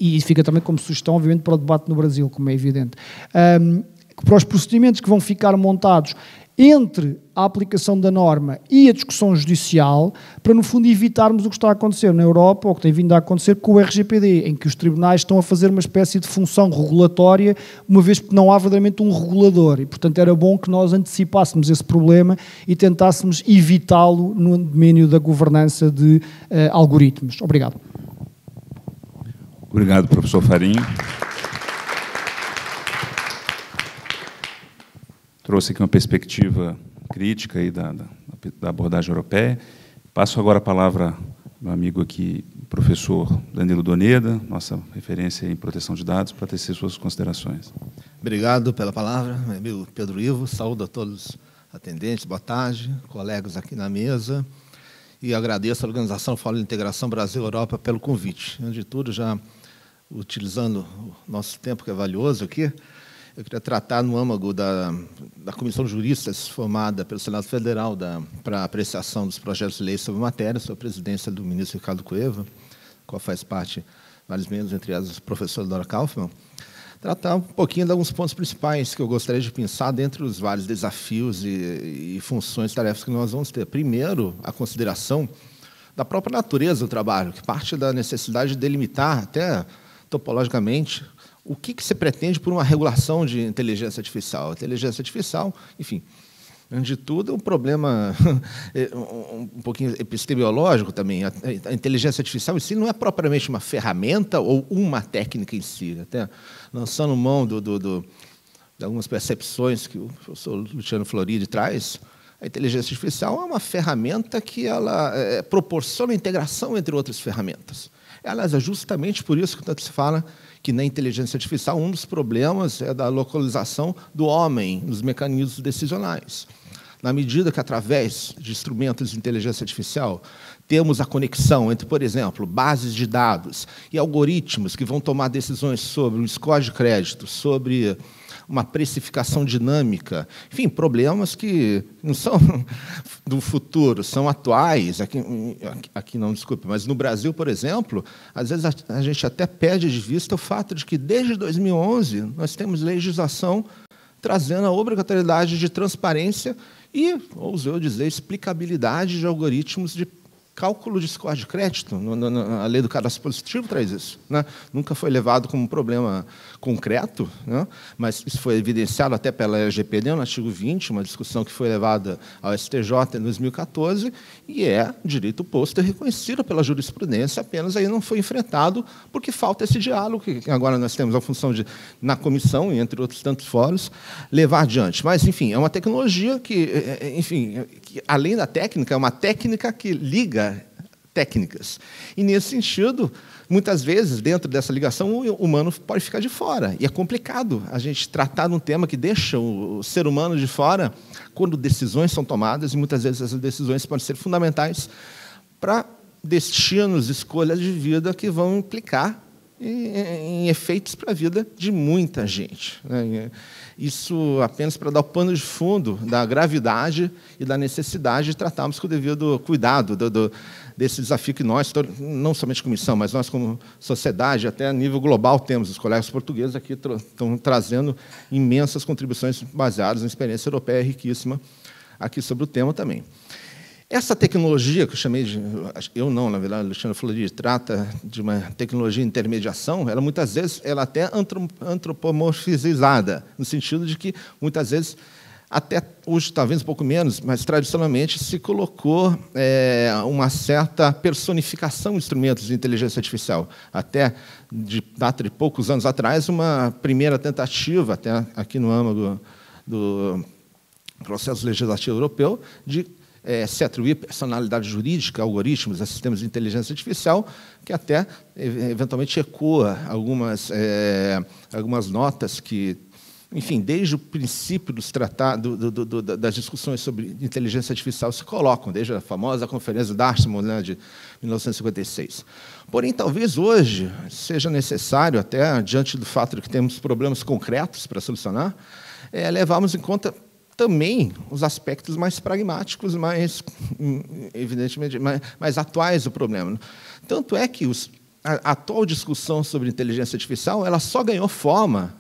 e fica também como sugestão, obviamente, para o debate no Brasil, como é evidente, para os procedimentos que vão ficar montados entre a aplicação da norma e a discussão judicial, para, no fundo, evitarmos o que está a acontecer na Europa, ou que tem vindo a acontecer com o RGPD, em que os tribunais estão a fazer uma espécie de função regulatória, uma vez que não há verdadeiramente um regulador. E, portanto, era bom que nós antecipássemos esse problema e tentássemos evitá-lo no domínio da governança de algoritmos. Obrigado. Obrigado, professor Farinho. Trouxe aqui uma perspectiva crítica aí da abordagem europeia. Passo agora a palavra ao meu amigo aqui, professor Danilo Doneda, nossa referência em proteção de dados, para tecer suas considerações. Obrigado pela palavra, meu amigo Pedro Ivo. Saúdo a todos os atendentes, boa tarde, colegas aqui na mesa. E agradeço à Organização Fórum de Integração Brasil-Europa pelo convite. Antes de tudo, já utilizando o nosso tempo que é valioso aqui, eu queria tratar no âmago da Comissão de Juristas formada pelo Senado Federal para apreciação dos projetos de lei sobre a matéria, sob a presidência do ministro Ricardo Cueva, qual faz parte vários membros, entre elas o professor Dora Kaufmann, tratar um pouquinho de alguns pontos principais que eu gostaria de pensar dentre os vários desafios e funções e tarefas que nós vamos ter. Primeiro, a consideração da própria natureza do trabalho, que parte da necessidade de delimitar, até topologicamente, o que se pretende por uma regulação de inteligência artificial. A inteligência artificial, enfim, Antes de tudo, um problema um pouquinho epistemológico também. A inteligência artificial em si não é propriamente uma ferramenta ou uma técnica em si. Até lançando mão de algumas percepções que o professor Luciano Floridi traz, a inteligência artificial é uma ferramenta que ela proporciona integração entre outras ferramentas. Aliás, é justamente por isso que tanto se fala que na inteligência artificial um dos problemas é da localização do homem nos mecanismos decisionais. Na medida que, através de instrumentos de inteligência artificial, temos a conexão entre, por exemplo, bases de dados e algoritmos que vão tomar decisões sobre um score de crédito, sobre uma precificação dinâmica, enfim, problemas que não são do futuro, são atuais. Aqui não, desculpe, mas no Brasil, por exemplo, às vezes a gente até perde de vista o fato de que, desde 2011, nós temos legislação trazendo a obrigatoriedade de transparência e, ouso eu dizer, explicabilidade de algoritmos de cálculo de score de crédito. A lei do cadastro positivo traz isso, né? Nunca foi levado como um problema concreto, né? Mas isso foi evidenciado até pela LGPD, no artigo 20, uma discussão que foi levada ao STJ em 2014, e é direito posto e reconhecido pela jurisprudência, apenas aí não foi enfrentado porque falta esse diálogo, que agora nós temos a função de, na comissão, e entre outros tantos fóruns, levar adiante. Mas, enfim, é uma tecnologia que, enfim, que, além da técnica, é uma técnica que liga técnicas. E, nesse sentido, muitas vezes, dentro dessa ligação, o humano pode ficar de fora. E é complicado a gente tratar de um tema que deixa o ser humano de fora quando decisões são tomadas, e muitas vezes essas decisões podem ser fundamentais para destinos, escolhas de vida que vão implicar em efeitos para a vida de muita gente, né? Isso apenas para dar o pano de fundo da gravidade e da necessidade de tratarmos com o devido cuidado desse desafio que nós, não somente comissão, mas nós como sociedade, até a nível global, temos. Os colegas portugueses aqui estão trazendo imensas contribuições baseadas na experiência europeia riquíssima aqui sobre o tema também. Essa tecnologia, que eu chamei de... Eu não, na verdade, o Luciano Floridi trata de uma tecnologia de intermediação, ela, muitas vezes, ela até é antropomorfizada, no sentido de que, muitas vezes, até hoje, talvez um pouco menos, mas, tradicionalmente, se colocou uma certa personificação de instrumentos de inteligência artificial. Até, de data de poucos anos atrás, uma primeira tentativa, até aqui no âmago do processo legislativo europeu, de se atribuir personalidade jurídica a algoritmos, a sistemas de inteligência artificial, que até, eventualmente, ecoa algumas notas que, enfim, desde o princípio das discussões sobre inteligência artificial se colocam, desde a famosa Conferência Dartmouth, né, de 1956. Porém, talvez hoje seja necessário, até diante do fato de que temos problemas concretos para solucionar, levarmos em conta também os aspectos mais pragmáticos, evidentemente, mais atuais do problema. Tanto é que a atual discussão sobre inteligência artificial ela só ganhou forma,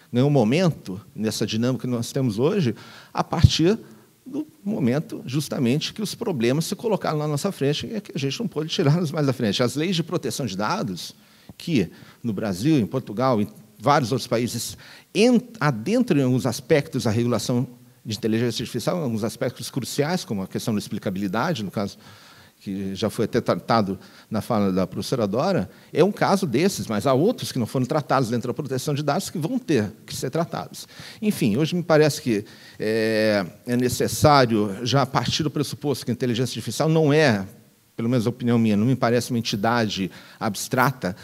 ganhou momento, nessa dinâmica que nós temos hoje, a partir do momento, justamente, que os problemas se colocaram na nossa frente e que a gente não pôde tirá-los mais à frente. As leis de proteção de dados, que no Brasil, em Portugal, em vários outros países, adentram em alguns aspectos a regulação de inteligência artificial, alguns aspectos cruciais, como a questão da explicabilidade, no caso que já foi até tratado na fala da professora Dora, é um caso desses, mas há outros que não foram tratados dentro da proteção de dados que vão ter que ser tratados. Enfim, hoje me parece que é necessário, já partir do pressuposto que a inteligência artificial não é, pelo menos a opinião minha, não me parece uma entidade abstrata,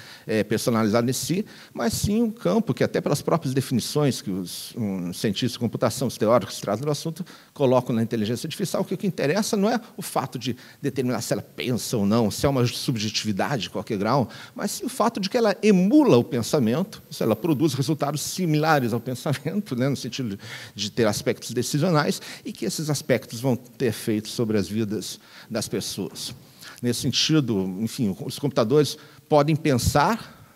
personalizada em si, mas sim um campo que, até pelas próprias definições que os cientistas de computação, os teóricos que tratam do assunto, colocam na inteligência artificial, que o que interessa não é o fato de determinar se ela pensa ou não, se é uma subjetividade de qualquer grau, mas sim o fato de que ela emula o pensamento, se ela produz resultados similares ao pensamento, né, no sentido de ter aspectos decisionais, e que esses aspectos vão ter efeitos sobre as vidas das pessoas. Nesse sentido, enfim, os computadores podem pensar,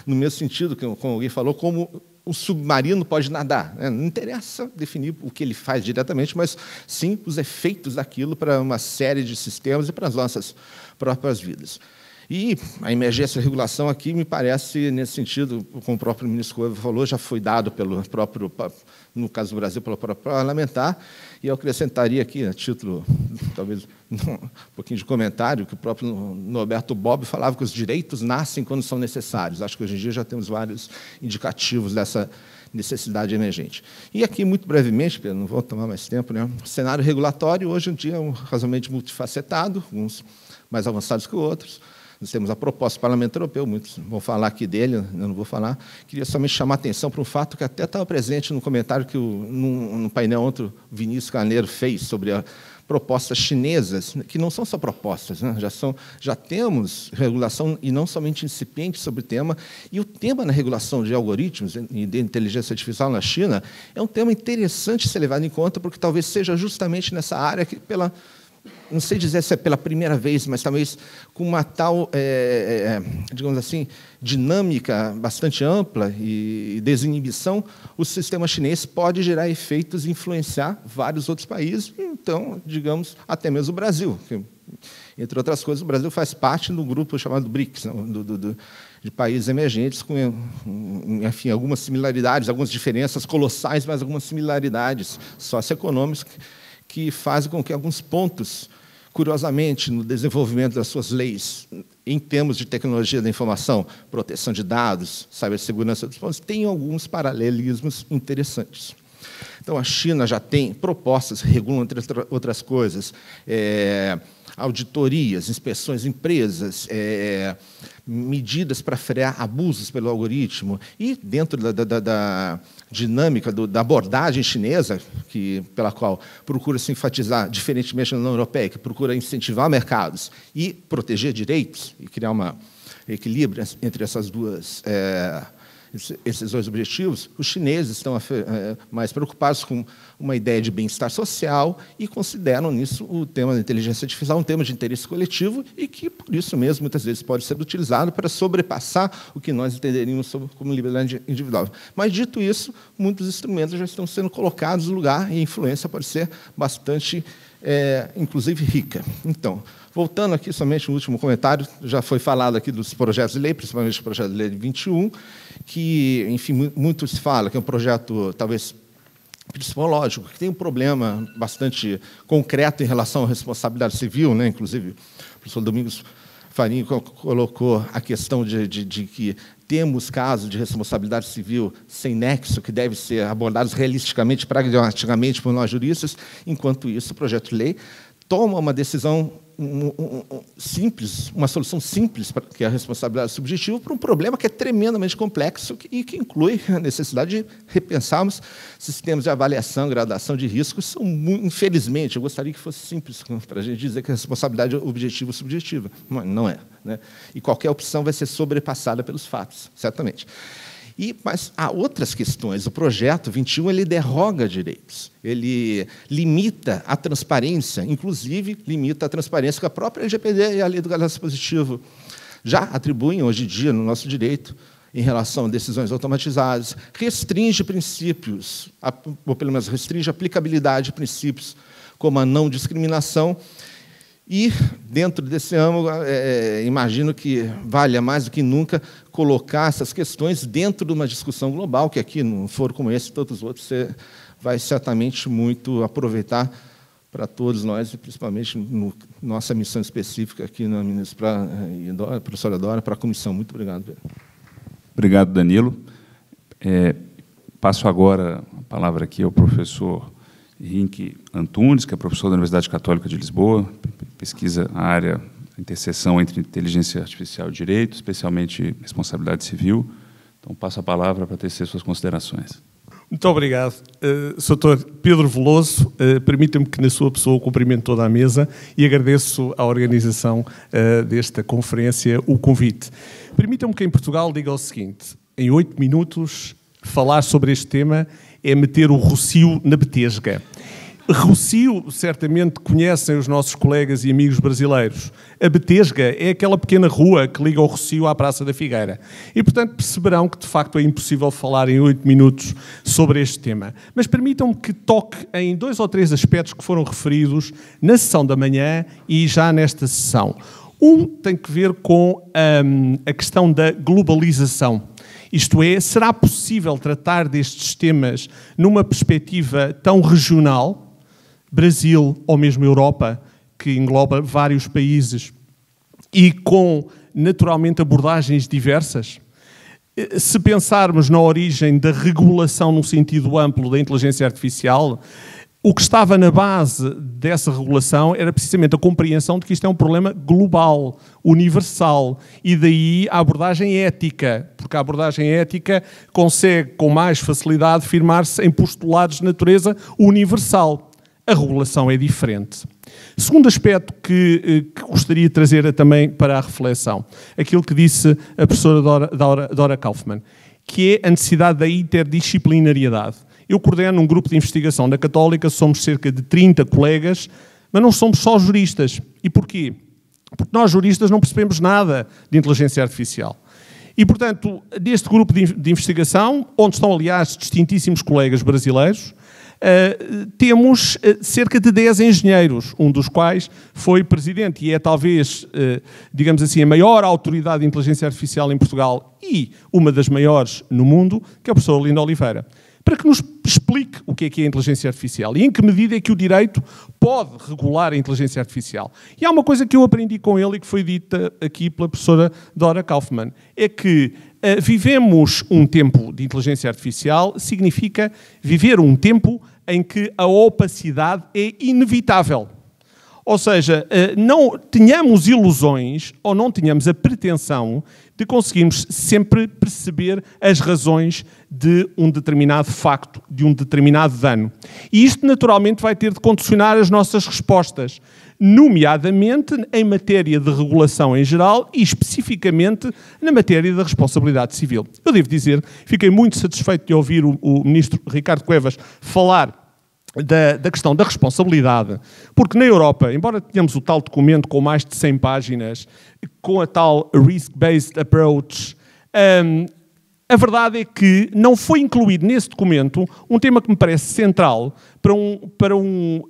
no mesmo sentido que, como alguém falou, como um submarino pode nadar. Não interessa definir o que ele faz diretamente, mas sim os efeitos daquilo para uma série de sistemas e para as nossas próprias vidas. E a emergência de regulação aqui, me parece, nesse sentido, como o próprio ministro Couve falou, já foi dado pelo próprio, no caso do Brasil, pelo próprio parlamentar, e eu acrescentaria aqui, a título, talvez, um pouquinho de comentário, que o próprio Norberto Bobbio falava que os direitos nascem quando são necessários. Acho que hoje em dia já temos vários indicativos dessa necessidade emergente. E aqui, muito brevemente, Pedro, não vou tomar mais tempo, né? O cenário regulatório, hoje em dia, é razoavelmente multifacetado, uns mais avançados que outros. Nós temos a proposta do Parlamento Europeu, muitos vão falar aqui dele, eu não vou falar. Queria somente chamar a atenção para um fato que até estava presente no comentário que, no painel ontem, o Vinícius Carneiro fez sobre a propostas chinesas, que não são só propostas, né? Já temos regulação, e não somente incipiente sobre o tema, e o tema na regulação de algoritmos e de inteligência artificial na China é um tema interessante ser levado em conta, porque talvez seja justamente nessa área que, não sei dizer se é pela primeira vez, mas talvez com uma tal, digamos assim, dinâmica bastante ampla e desinibição, o sistema chinês pode gerar efeitos e influenciar vários outros países, então, digamos, até mesmo o Brasil. Que, entre outras coisas, o Brasil faz parte do grupo chamado BRICS, de países emergentes, com, enfim, algumas similaridades, algumas diferenças colossais, mas algumas similaridades socioeconômicas que fazem com que alguns pontos, curiosamente, no desenvolvimento das suas leis, em termos de tecnologia da informação, proteção de dados, cibersegurança dos pontos, tenham alguns paralelismos interessantes. Então, a China já tem propostas que regulam, entre outras coisas, auditorias, inspeções em empresas, medidas para frear abusos pelo algoritmo, e dentro da dinâmica da abordagem chinesa, pela qual procura se enfatizar, diferentemente da União Europeia, que procura incentivar mercados e proteger direitos, e criar um equilíbrio entre esses dois objetivos, os chineses estão mais preocupados com uma ideia de bem-estar social e consideram nisso o tema da inteligência artificial um tema de interesse coletivo e que, por isso mesmo, muitas vezes pode ser utilizado para sobrepassar o que nós entenderíamos como liberdade individual. Mas, dito isso, muitos instrumentos já estão sendo colocados no lugar e a influência pode ser bastante, inclusive, rica. Então, voltando aqui somente no último comentário, já foi falado aqui dos projetos de lei, principalmente o projeto de lei 21, que, enfim, muito se fala que é um projeto, talvez, epistemológico, que tem um problema bastante concreto em relação à responsabilidade civil, né? Inclusive, o professor Domingos Farinha colocou a questão de que temos casos de responsabilidade civil sem nexo, que devem ser abordados realisticamente, pragmaticamente por nós juristas. Enquanto isso, o projeto de lei toma uma decisão simples, uma solução simples, que é a responsabilidade subjetiva, para um problema que é tremendamente complexo e que inclui a necessidade de repensarmos sistemas de avaliação, gradação de riscos. São, infelizmente, eu gostaria que fosse simples para a gente dizer que a responsabilidade é objetiva ou subjetiva. Não é, né? E qualquer opção vai ser sobrepassada pelos fatos, certamente. Mas há outras questões. O projeto 21 ele derroga direitos, ele limita a transparência, inclusive limita a transparência que a própria LGPD e a Lei do Cadastro Positivo já atribuem hoje em dia no nosso direito em relação a decisões automatizadas, restringe princípios, ou pelo menos restringe a aplicabilidade de princípios como a não discriminação. E, dentro desse âmbito, imagino que valha mais do que nunca colocar essas questões dentro de uma discussão global, que aqui, num foro como esse e todos os outros, você vai certamente muito aproveitar para todos nós, e principalmente nossa missão específica aqui na ministra e a professora Dora, para a comissão. Muito obrigado, Pedro. Obrigado, Danilo. Passo agora a palavra aqui ao professor Henrique Antunes, que é professor da Universidade Católica de Lisboa, pesquisa a área, a interseção entre inteligência artificial e direito, especialmente responsabilidade civil. Então, passo a palavra para tecer suas considerações. Muito obrigado. Sr. Pedro Veloso, permita-me que, na sua pessoa, cumprimento toda a mesa e agradeço à organização desta conferência o convite. Permitam-me que, em Portugal, diga o seguinte: em 8 minutos, falar sobre este tema é meter o rocio na betesga. Rocio, certamente conhecem os nossos colegas e amigos brasileiros. A betesga é aquela pequena rua que liga o Rocio à Praça da Figueira. E, portanto, perceberão que, de facto, é impossível falar em 8 minutos sobre este tema. Mas permitam-me que toque em 2 ou 3 aspectos que foram referidos na sessão da manhã e já nesta sessão. Um tem que ver com a questão da globalização. Isto é, será possível tratar destes temas numa perspectiva tão regional, Brasil ou mesmo Europa, que engloba vários países, e com, naturalmente, abordagens diversas? Se pensarmos na origem da regulação no sentido amplo da inteligência artificial, o que estava na base dessa regulação era precisamente a compreensão de que isto é um problema global, universal, e daí a abordagem ética, porque a abordagem ética consegue com mais facilidade firmar-se em postulados de natureza universal. A regulação é diferente. Segundo aspecto que gostaria de trazer também para a reflexão, aquilo que disse a professora Dora Kaufmann, que é a necessidade da interdisciplinariedade. Eu coordeno um grupo de investigação da Católica, somos cerca de 30 colegas, mas não somos só juristas. E porquê? Porque nós juristas não percebemos nada de inteligência artificial. E, portanto, deste grupo de investigação, onde estão, aliás, distintíssimos colegas brasileiros, temos cerca de 10 engenheiros, um dos quais foi presidente e é talvez, digamos assim, a maior autoridade de inteligência artificial em Portugal e uma das maiores no mundo, que é o professor Lindo Oliveira, para que nos explique o que é a inteligência artificial e em que medida é que o direito pode regular a inteligência artificial. E há uma coisa que eu aprendi com ele e que foi dita aqui pela professora Dora Kaufmann, é que vivemos um tempo de inteligência artificial, significa viver um tempo em que a opacidade é inevitável. Ou seja, não tenhamos ilusões ou não tenhamos a pretensão de conseguirmos sempre perceber as razões de um determinado facto, de um determinado dano. E isto naturalmente vai ter de condicionar as nossas respostas, nomeadamente em matéria de regulação em geral e especificamente na matéria da responsabilidade civil. Eu devo dizer, fiquei muito satisfeito de ouvir o ministro Ricardo Cuevas falar da questão da responsabilidade, porque na Europa, embora tenhamos o tal documento com mais de 100 páginas, com a tal Risk-Based Approach, a verdade é que não foi incluído nesse documento um tema que me parece central para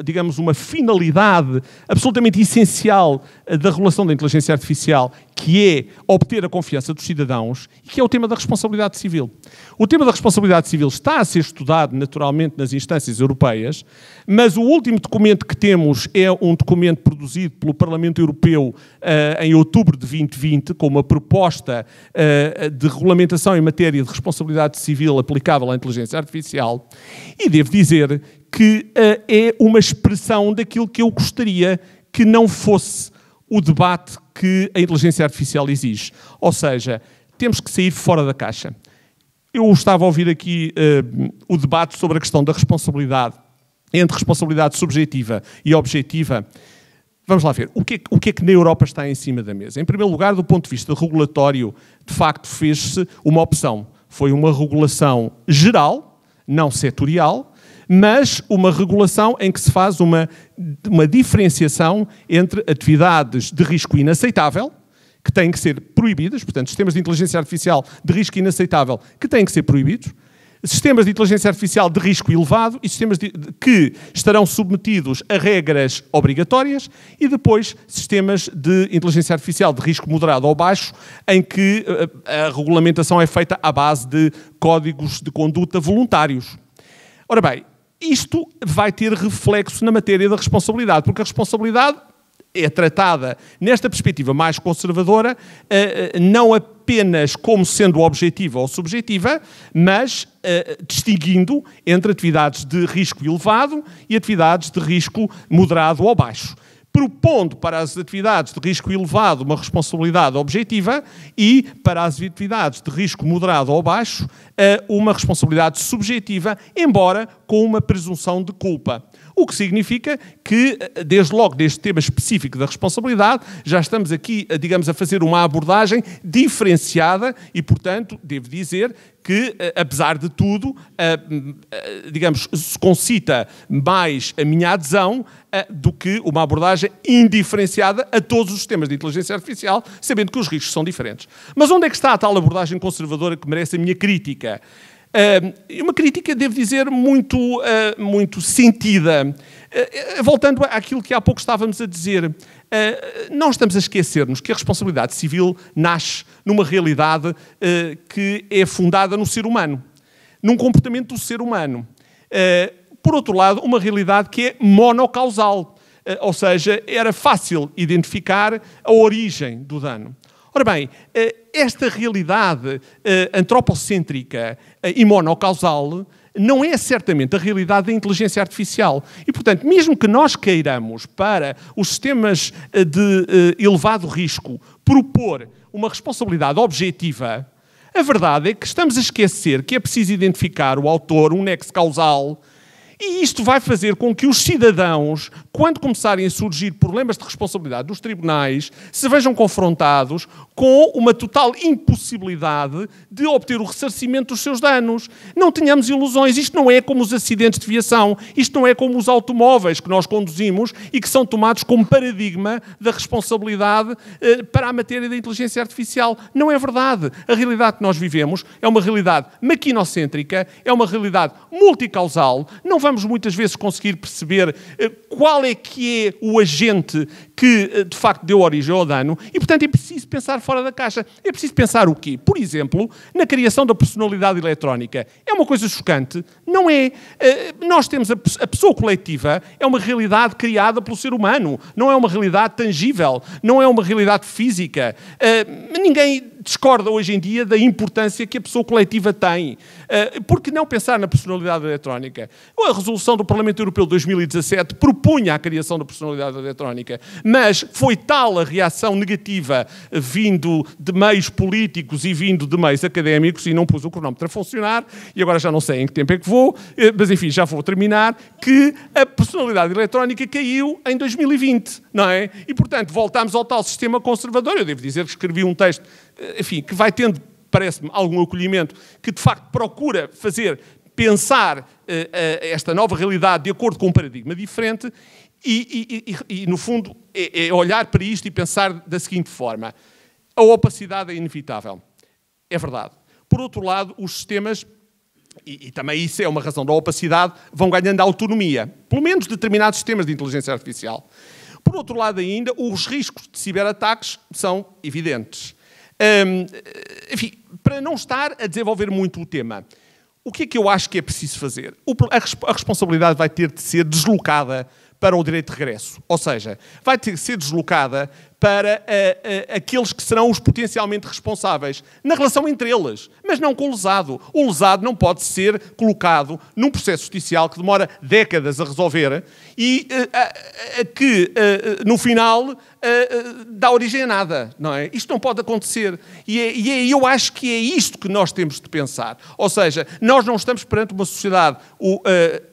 digamos, uma finalidade absolutamente essencial da regulação da inteligência artificial, que é obter a confiança dos cidadãos, e que é o tema da responsabilidade civil. O tema da responsabilidade civil está a ser estudado naturalmente nas instâncias europeias, mas o último documento que temos é um documento produzido pelo Parlamento Europeu em outubro de 2020, com uma proposta de regulamentação em matéria de responsabilidade civil aplicável à inteligência artificial, e devo dizer que é uma expressão daquilo que eu gostaria que não fosse o debate que a inteligência artificial exige. Ou seja, temos que sair fora da caixa. Eu estava a ouvir aqui o debate sobre a questão da responsabilidade, entre responsabilidade subjetiva e objetiva. Vamos lá ver. O que é que na Europa está em cima da mesa? Em primeiro lugar, do ponto de vista regulatório, de facto fez-se uma opção. Foi uma regulação geral, não setorial, mas uma regulação em que se faz uma diferenciação entre atividades de risco inaceitável, que têm que ser proibidas, portanto, sistemas de inteligência artificial de risco inaceitável que têm que ser proibidos, sistemas de inteligência artificial de risco elevado e sistemas que estarão submetidos a regras obrigatórias e depois sistemas de inteligência artificial de risco moderado ou baixo, em que a regulamentação é feita à base de códigos de conduta voluntários. Ora bem, isto vai ter reflexo na matéria da responsabilidade, porque a responsabilidade é tratada, nesta perspectiva mais conservadora, não apenas como sendo objetiva ou subjetiva, mas distinguindo entre atividades de risco elevado e atividades de risco moderado ou baixo, propondo para as atividades de risco elevado uma responsabilidade objetiva e para as atividades de risco moderado ou baixo uma responsabilidade subjetiva, embora com uma presunção de culpa. O que significa que, desde logo deste tema específico da responsabilidade, já estamos aqui, digamos, a fazer uma abordagem diferenciada e, portanto, devo dizer que, apesar de tudo, digamos, se concita mais a minha adesão do que uma abordagem indiferenciada a todos os sistemas de inteligência artificial, sabendo que os riscos são diferentes. Mas onde é que está a tal abordagem conservadora que merece a minha crítica? E uma crítica, devo dizer, muito sentida. Voltando àquilo que há pouco estávamos a dizer, não estamos a esquecer-nos que a responsabilidade civil nasce numa realidade que é fundada no ser humano, num comportamento do ser humano. Por outro lado, uma realidade que é monocausal, ou seja, era fácil identificar a origem do dano. Ora bem, esta realidade antropocêntrica e monocausal não é certamente a realidade da inteligência artificial. E, portanto, mesmo que nós queiramos, para os sistemas de elevado risco, propor uma responsabilidade objetiva, a verdade é que estamos a esquecer que é preciso identificar o autor, um nexo causal, e isto vai fazer com que os cidadãos, quando começarem a surgir problemas de responsabilidade dos tribunais, se vejam confrontados com uma total impossibilidade de obter o ressarcimento dos seus danos. Não tenhamos ilusões, isto não é como os acidentes de viação, isto não é como os automóveis que nós conduzimos e que são tomados como paradigma da responsabilidade para a matéria da inteligência artificial. Não é verdade. A realidade que nós vivemos é uma realidade maquinocêntrica, é uma realidade multicausal. Não vamos muitas vezes conseguir perceber qual é que é o agente que, de facto, deu origem ao dano e, portanto, é preciso pensar fora da caixa. É preciso pensar o quê? Por exemplo, na criação da personalidade eletrónica. É uma coisa chocante? Não é. Nós temos a pessoa coletiva, é uma realidade criada pelo ser humano, não é uma realidade tangível, não é uma realidade física. Ninguém discorda hoje em dia da importância que a pessoa coletiva tem. Por que não pensar na personalidade eletrónica? A resolução do Parlamento Europeu de 2017 propunha a criação da personalidade eletrónica, mas foi tal a reação negativa vindo de meios políticos e vindo de meios académicos, e não pus o cronómetro a funcionar, e agora já não sei em que tempo é que vou, mas enfim, já vou terminar, que a personalidade eletrónica caiu em 2020, não é? E, portanto, voltámos ao tal sistema conservador. Eu devo dizer que escrevi um texto, enfim, que vai tendo, parece-me, algum acolhimento, que de facto procura pensar esta nova realidade de acordo com um paradigma diferente e no fundo, é olhar para isto e pensar da seguinte forma. A opacidade é inevitável. É verdade. Por outro lado, os sistemas, e também isso é uma razão da opacidade, vão ganhando autonomia. Pelo menos determinados sistemas de inteligência artificial. Por outro lado ainda, os riscos de ciberataques são evidentes. Enfim, para não estar a desenvolver muito o tema, o que é que eu acho que é preciso fazer? A responsabilidade vai ter de ser deslocada para o direito de regresso. Ou seja, vai ter de ser deslocada para aqueles que serão os potencialmente responsáveis, na relação entre eles, mas não com o lesado. O lesado não pode ser colocado num processo judicial que demora décadas a resolver e que, no final, dá origem a nada, não é? Isto não pode acontecer. E eu acho que é isto que nós temos de pensar. Ou seja, nós não estamos perante uma sociedade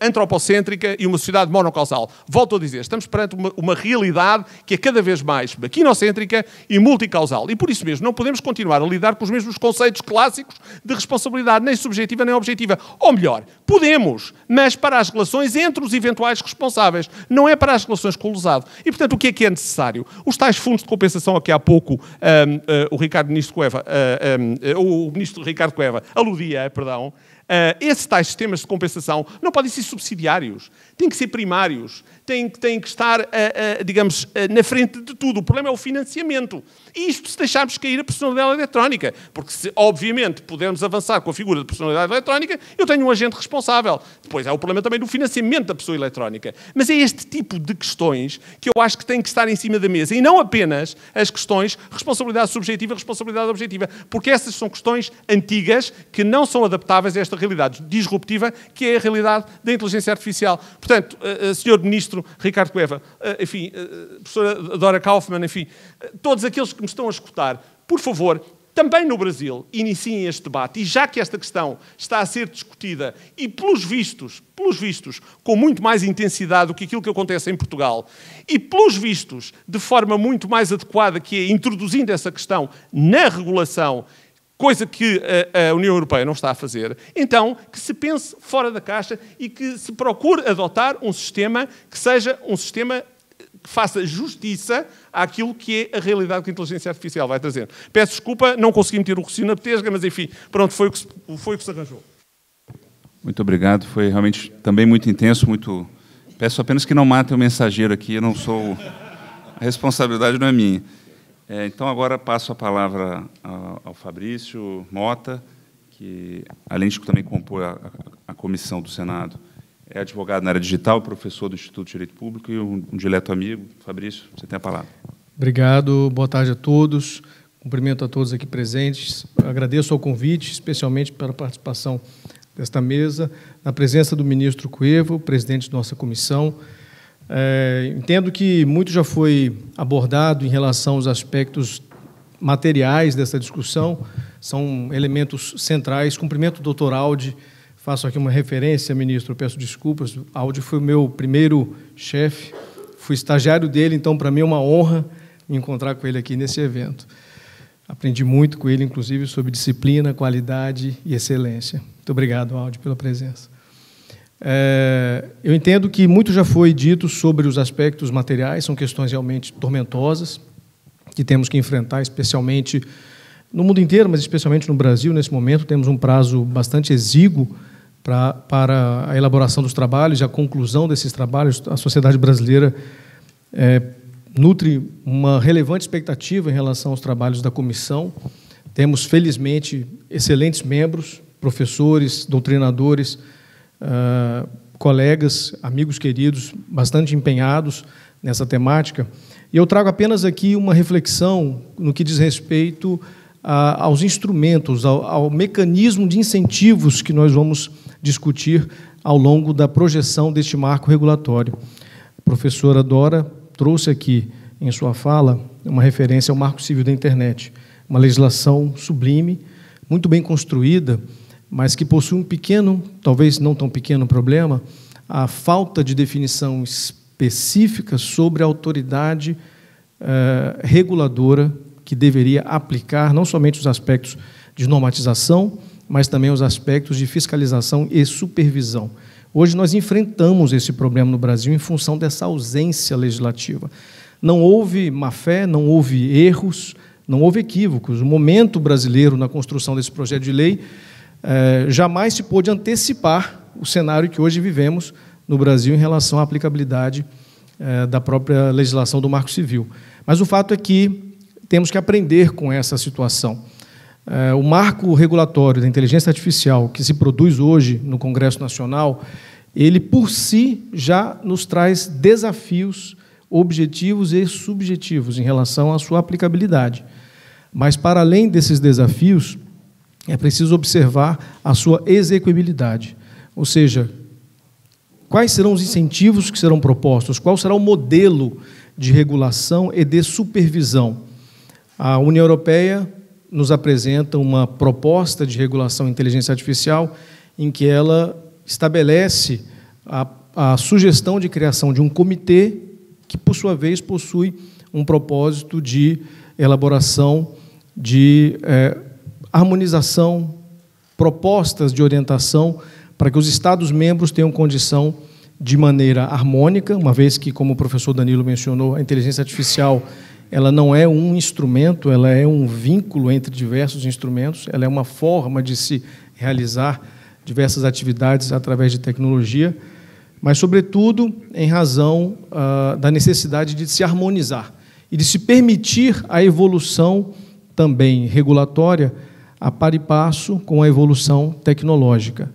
antropocêntrica e uma sociedade monocausal. Volto a dizer, estamos perante uma realidade que é cada vez mais maquinocêntrica e multicausal. E por isso mesmo não podemos continuar a lidar com os mesmos conceitos clássicos de responsabilidade, nem subjetiva nem objetiva. Ou melhor, podemos, mas para as relações entre os eventuais responsáveis, não é para as relações com o lesado. E, portanto, o que é necessário? Os tais fundos de compensação a que há pouco o ministro Ricardo Cueva aludia, perdão, esses tais sistemas de compensação não podem ser subsidiários, têm que ser primários, têm que estar, digamos, na frente de tudo. O problema é o financiamento. E isto se deixarmos cair a personalidade eletrónica, porque se, obviamente, pudermos avançar com a figura de personalidade eletrónica, eu tenho um agente responsável. Depois há o problema também do financiamento da pessoa eletrónica. Mas é este tipo de questões que eu acho que têm que estar em cima da mesa, e não apenas as questões responsabilidade subjetiva e responsabilidade objetiva, porque essas são questões antigas que não são adaptáveis a esta realidade disruptiva que é a realidade da inteligência artificial. Portanto, Sr. Ministro Ricardo Cueva, enfim, professora Dora Kaufmann, enfim, todos aqueles que me estão a escutar, por favor, também no Brasil, iniciem este debate, e já que esta questão está a ser discutida, e pelos vistos, com muito mais intensidade do que aquilo que acontece em Portugal, e pelos vistos, de forma muito mais adequada, que é introduzindo essa questão na regulação, coisa que a União Europeia não está a fazer, então que se pense fora da caixa e que se procure adotar um sistema que seja um sistema que faça justiça àquilo que é a realidade que a inteligência artificial vai trazer. Peço desculpa, não consegui meter o raciocínio na petesga, mas enfim, pronto, foi o que se arranjou. Muito obrigado. Foi realmente também muito intenso, muito... Peço apenas que não matem o mensageiro aqui, eu não sou... A responsabilidade não é minha. Então, agora passo a palavra ao Fabrício Mota, que, além de também compor a comissão do Senado, é advogado na área digital, professor do Instituto de Direito Público e um dileto amigo. Fabrício, você tem a palavra. Obrigado, boa tarde a todos. Cumprimento a todos aqui presentes. Agradeço ao convite, especialmente pela participação desta mesa, na presença do ministro Cuevo, presidente de nossa comissão. Entendo que muito já foi abordado em relação aos aspectos materiais dessa discussão, são elementos centrais. Cumprimento o doutor Aldi, faço aqui uma referência, ministro, peço desculpas, Aldi foi o meu primeiro chefe, fui estagiário dele, então, para mim é uma honra me encontrar com ele aqui nesse evento. Aprendi muito com ele, inclusive, sobre disciplina, qualidade e excelência. Muito obrigado, Aldi, pela presença. Eu entendo que muito já foi dito sobre os aspectos materiais, são questões realmente tormentosas, que temos que enfrentar, especialmente no mundo inteiro, mas especialmente no Brasil, nesse momento. Temos um prazo bastante exíguo para a elaboração dos trabalhos e a conclusão desses trabalhos. A sociedade brasileira nutre uma relevante expectativa em relação aos trabalhos da comissão. Temos, felizmente, excelentes membros, professores, doutrinadores, colegas, amigos queridos, bastante empenhados nessa temática. E eu trago apenas aqui uma reflexão no que diz respeito aos instrumentos, ao mecanismo de incentivos que nós vamos discutir ao longo da projeção deste marco regulatório. A professora Dora trouxe aqui, em sua fala, uma referência ao Marco Civil da Internet, uma legislação sublime, muito bem construída, mas que possui um pequeno, talvez não tão pequeno problema, a falta de definição específica sobre a autoridade reguladora que deveria aplicar não somente os aspectos de normatização, mas também os aspectos de fiscalização e supervisão. Hoje nós enfrentamos esse problema no Brasil em função dessa ausência legislativa. Não houve má-fé, não houve erros, não houve equívocos. O momento brasileiro na construção desse projeto de lei jamais se pôde antecipar o cenário que hoje vivemos no Brasil em relação à aplicabilidade da própria legislação do Marco Civil. Mas o fato é que temos que aprender com essa situação. O marco regulatório da inteligência artificial que se produz hoje no Congresso Nacional, ele, por si, já nos traz desafios objetivos e subjetivos em relação à sua aplicabilidade. Mas, para além desses desafios, é preciso observar a sua execuibilidade, ou seja, quais serão os incentivos que serão propostos, qual será o modelo de regulação e de supervisão. A União Europeia nos apresenta uma proposta de regulação de inteligência artificial em que ela estabelece a sugestão de criação de um comitê que, por sua vez, possui um propósito de elaboração de harmonização, propostas de orientação para que os Estados-membros tenham condição de maneira harmônica, uma vez que, como o professor Danilo mencionou, a inteligência artificial ela não é um instrumento, ela é um vínculo entre diversos instrumentos, ela é uma forma de se realizar diversas atividades através de tecnologia, mas, sobretudo, em razão da necessidade de se harmonizar e de se permitir a evolução também regulatória a par e passo com a evolução tecnológica.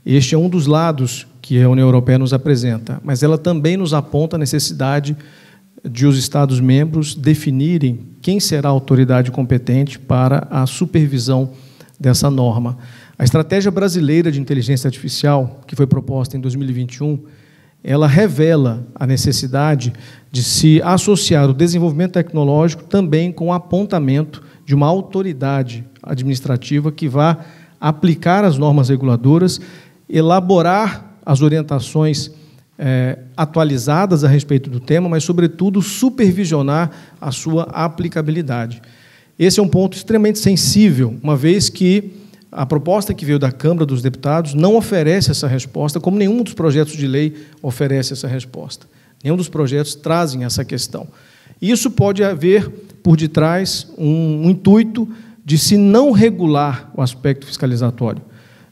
Este é um dos lados que a União Europeia nos apresenta, mas ela também nos aponta a necessidade de os Estados-membros definirem quem será a autoridade competente para a supervisão dessa norma. A Estratégia Brasileira de Inteligência Artificial, que foi proposta em 2021, ela revela a necessidade de se associar o desenvolvimento tecnológico também com o apontamento de uma autoridade administrativa que vá aplicar as normas reguladoras, elaborar as orientações atualizadas a respeito do tema, mas, sobretudo, supervisionar a sua aplicabilidade. Esse é um ponto extremamente sensível, uma vez que a proposta que veio da Câmara dos Deputados não oferece essa resposta, como nenhum dos projetos de lei oferece essa resposta. Nenhum dos projetos trazem essa questão. Isso pode haver, por detrás, um intuito de se não regular o aspecto fiscalizatório.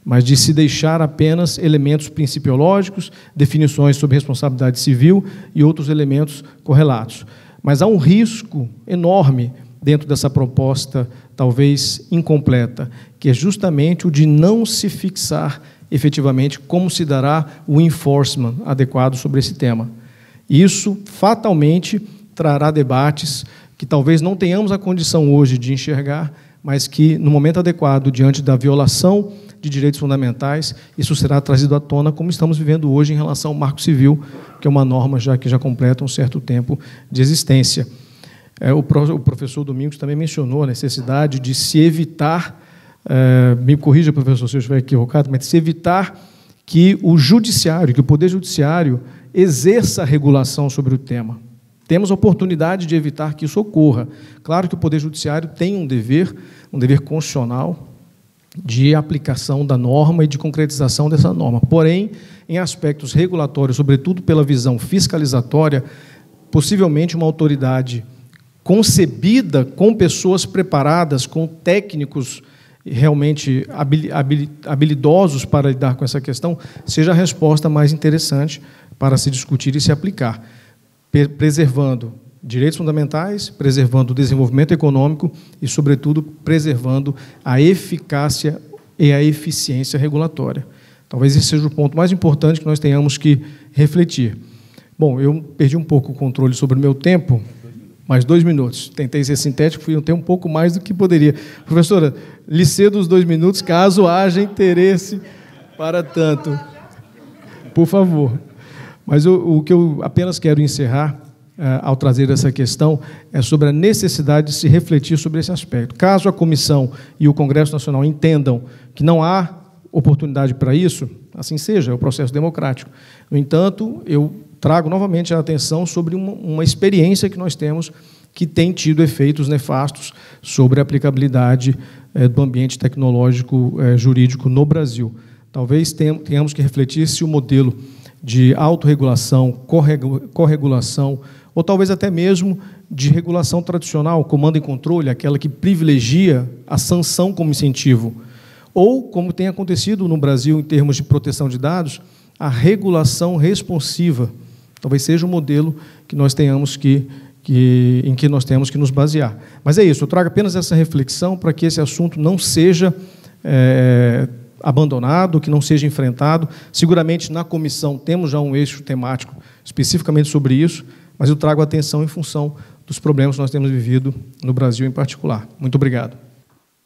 mas de se deixar apenas elementos principiológicos, definições sobre responsabilidade civil e outros elementos correlatos. Mas há um risco enorme dentro dessa proposta, talvez incompleta, que é justamente o de não se fixar efetivamente como se dará o enforcement adequado sobre esse tema. Isso, fatalmente, trará debates que talvez não tenhamos a condição hoje de enxergar, mas que, no momento adequado, diante da violação de direitos fundamentais, isso será trazido à tona, como estamos vivendo hoje em relação ao Marco Civil, que é uma norma que já completa um certo tempo de existência. O professor Domingos também mencionou a necessidade de se evitar, me corrija, professor, se eu estiver equivocado, mas de se evitar que o judiciário, que o Poder Judiciário exerça a regulação sobre o tema. Temos a oportunidade de evitar que isso ocorra. Claro que o Poder Judiciário tem um dever constitucional de aplicação da norma e de concretização dessa norma. Porém, em aspectos regulatórios, sobretudo pela visão fiscalizatória, possivelmente uma autoridade concebida com pessoas preparadas, com técnicos realmente habilidosos para lidar com essa questão, seja a resposta mais interessante para se discutir e se aplicar, preservando direitos fundamentais, preservando o desenvolvimento econômico e, sobretudo, preservando a eficácia e a eficiência regulatória. Talvez esse seja o ponto mais importante que nós tenhamos que refletir. Bom, eu perdi um pouco o controle sobre o meu tempo, mais 2 minutos. Tentei ser sintético, fui ter um pouco mais do que poderia. Professora, lhe cedo os 2 minutos, caso haja interesse para tanto. Por favor. Mas o que eu apenas quero encerrar, ao trazer essa questão, é sobre a necessidade de se refletir sobre esse aspecto. Caso a Comissão e o Congresso Nacional entendam que não há oportunidade para isso, assim seja, é o processo democrático. No entanto, eu trago novamente a atenção sobre uma experiência que nós temos que tem tido efeitos nefastos sobre a aplicabilidade do ambiente tecnológico jurídico no Brasil. Talvez tenhamos que refletir se o modelo de autorregulação, corregulação, ou talvez até mesmo de regulação tradicional, comando e controle, aquela que privilegia a sanção como incentivo, ou, como tem acontecido no Brasil em termos de proteção de dados, a regulação responsiva. Talvez seja o modelo que nós tenhamos em que nós temos que nos basear. Mas é isso, eu trago apenas essa reflexão para que esse assunto não seja abandonado, que não seja enfrentado. Seguramente, na comissão, temos já um eixo temático especificamente sobre isso, mas eu trago atenção em função dos problemas que nós temos vivido no Brasil em particular. Muito obrigado.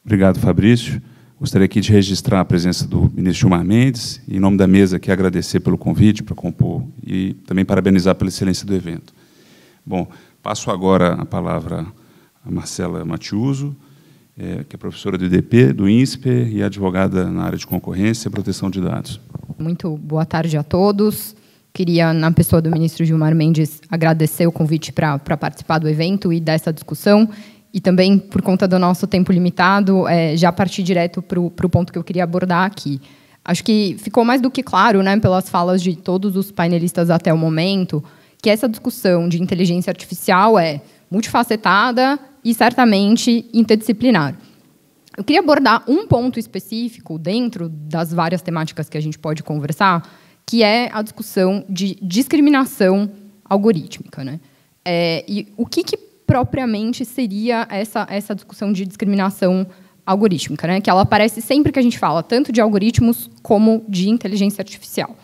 Obrigado, Fabrício. Gostaria aqui de registrar a presença do ministro Gilmar Mendes e, em nome da mesa, aqui agradecer pelo convite para compor e também parabenizar pela excelência do evento. Bom, passo agora a palavra a Marcela Matiuso, que é professora do IDP, do INSPER e advogada na área de concorrência e proteção de dados. Muito boa tarde a todos. Queria, na pessoa do ministro Gilmar Mendes, agradecer o convite para participar do evento e dessa discussão, e também, por conta do nosso tempo limitado, já partir direto para o ponto que eu queria abordar aqui. Acho que ficou mais do que claro, né, pelas falas de todos os painelistas até o momento, que essa discussão de inteligência artificial é multifacetada e, certamente, interdisciplinar. Eu queria abordar um ponto específico dentro das várias temáticas que a gente pode conversar, que é a discussão de discriminação algorítmica, né? E o que propriamente seria essa discussão de discriminação algorítmica, né? Que ela aparece sempre que a gente fala, tanto de algoritmos como de inteligência artificial.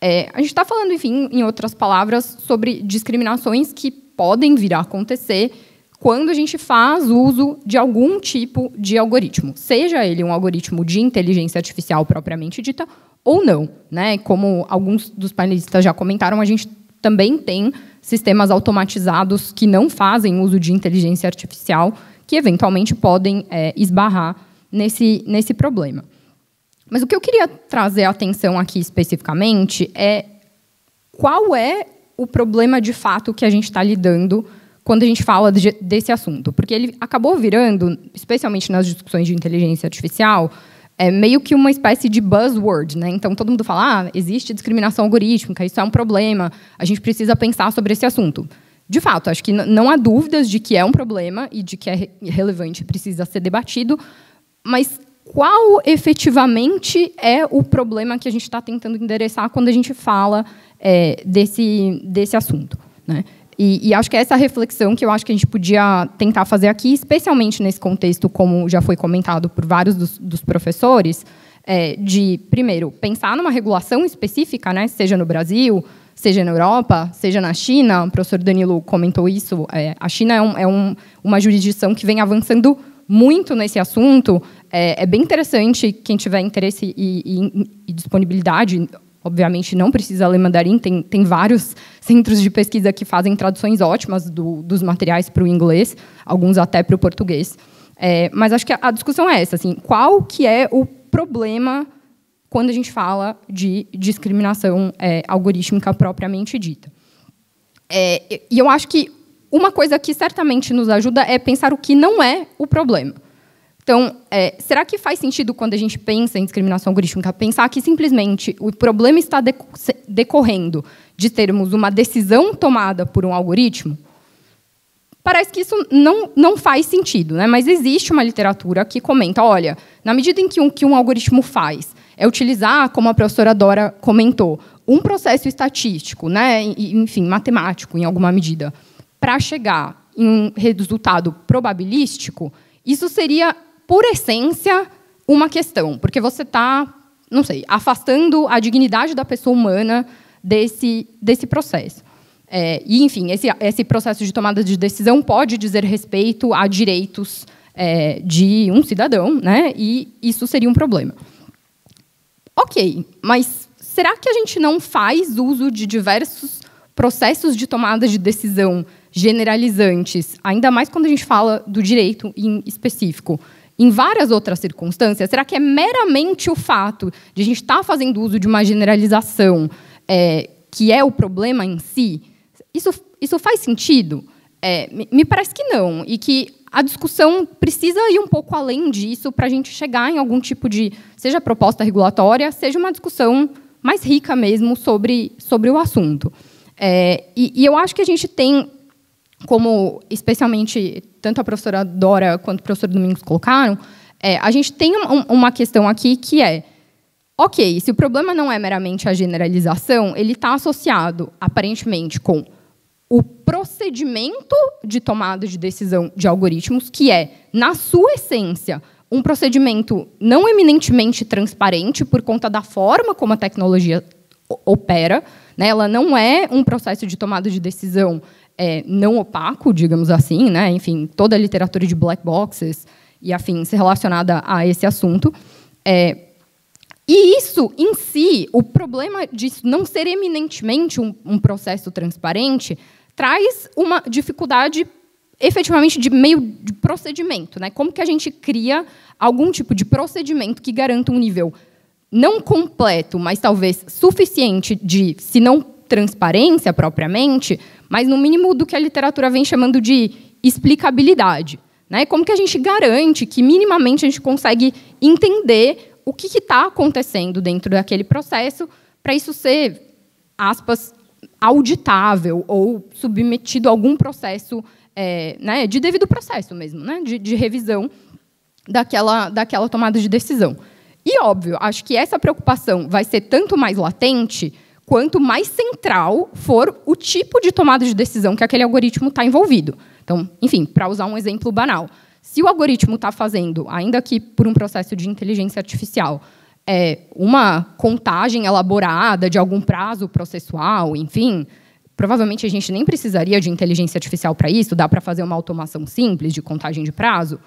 A gente está falando, enfim, em outras palavras, sobre discriminações que podem vir a acontecer quando a gente faz uso de algum tipo de algoritmo, seja ele um algoritmo de inteligência artificial propriamente dita ou não, né? Como alguns dos painelistas já comentaram, a gente também tem sistemas automatizados que não fazem uso de inteligência artificial, que eventualmente podem esbarrar nesse problema. Mas o que eu queria trazer a atenção aqui especificamente é qual é o problema de fato que a gente está lidando quando a gente fala desse assunto. Porque ele acabou virando, especialmente nas discussões de inteligência artificial, meio que uma espécie de buzzword, né? Então, todo mundo fala, existe discriminação algorítmica, isso é um problema, a gente precisa pensar sobre esse assunto. De fato, acho que não há dúvidas de que é um problema e de que é relevante e precisa ser debatido, mas qual efetivamente é o problema que a gente está tentando endereçar quando a gente fala desse assunto, né? E acho que é essa reflexão que eu acho que a gente podia tentar fazer aqui, especialmente nesse contexto, como já foi comentado por vários dos professores, de, primeiro, pensar numa regulação específica, né, seja no Brasil, seja na Europa, seja na China. O professor Danilo comentou isso. A China é uma jurisdição que vem avançando muito nesse assunto. É bem interessante, quem tiver interesse e disponibilidade. Obviamente, não precisa ler mandarim, tem vários centros de pesquisa que fazem traduções ótimas dos materiais para o inglês, alguns até para o português. Mas acho que a discussão é essa, assim, qual que é o problema quando a gente fala de discriminação algorítmica propriamente dita. E eu acho que uma coisa que certamente nos ajuda é pensar o que não é o problema. Então, será que faz sentido, quando a gente pensa em discriminação algorítmica, pensar que simplesmente o problema está decorrendo de termos uma decisão tomada por um algoritmo? Parece que isso não faz sentido, né? Mas existe uma literatura que comenta, olha, na medida em que um algoritmo faz é utilizar, como a professora Dora comentou, um processo estatístico, né, enfim, matemático, em alguma medida, para chegar em um resultado probabilístico, isso seria, por essência, uma questão, porque você está, não sei, afastando a dignidade da pessoa humana desse processo. E, enfim, esse processo de tomada de decisão pode dizer respeito a direitos de um cidadão, né? E isso seria um problema. Ok, mas será que a gente não faz uso de diversos processos de tomada de decisão generalizantes, ainda mais quando a gente fala do direito em específico, em várias outras circunstâncias? Será que é meramente o fato de a gente estar fazendo uso de uma generalização que é o problema em si? Isso faz sentido? Me parece que não, e que a discussão precisa ir um pouco além disso para a gente chegar em algum tipo de, seja proposta regulatória, seja uma discussão mais rica mesmo sobre o assunto. E eu acho que a gente tem, como especialmente tanto a professora Dora quanto o professor Domingos colocaram, a gente tem uma questão aqui que ok, se o problema não é meramente a generalização, ele está associado, aparentemente, com o procedimento de tomada de decisão de algoritmos, que na sua essência, um procedimento não eminentemente transparente por conta da forma como a tecnologia opera, né? Ela não é um processo de tomada de decisão não opaco, digamos assim, né? Enfim, toda a literatura de black boxes e afins relacionada a esse assunto. E isso, em si, o problema de não ser eminentemente um processo transparente, traz uma dificuldade, efetivamente, de meio de procedimento, né? Como que a gente cria algum tipo de procedimento que garanta um nível não completo, mas talvez suficiente de, se não transparência propriamente, mas no mínimo do que a literatura vem chamando de explicabilidade, né? Como que a gente garante que minimamente a gente consegue entender o que está acontecendo dentro daquele processo para isso ser, aspas, auditável ou submetido a algum processo, né, de devido processo mesmo, né, de revisão daquela tomada de decisão. E, óbvio, acho que essa preocupação vai ser tanto mais latente quanto mais central for o tipo de tomada de decisão que aquele algoritmo está envolvido. Então, enfim, para usar um exemplo banal, se o algoritmo está fazendo, ainda que por um processo de inteligência artificial, uma contagem elaborada de algum prazo processual, enfim, provavelmente a gente nem precisaria de inteligência artificial para isso, dá para fazer uma automação simples de contagem de prazo.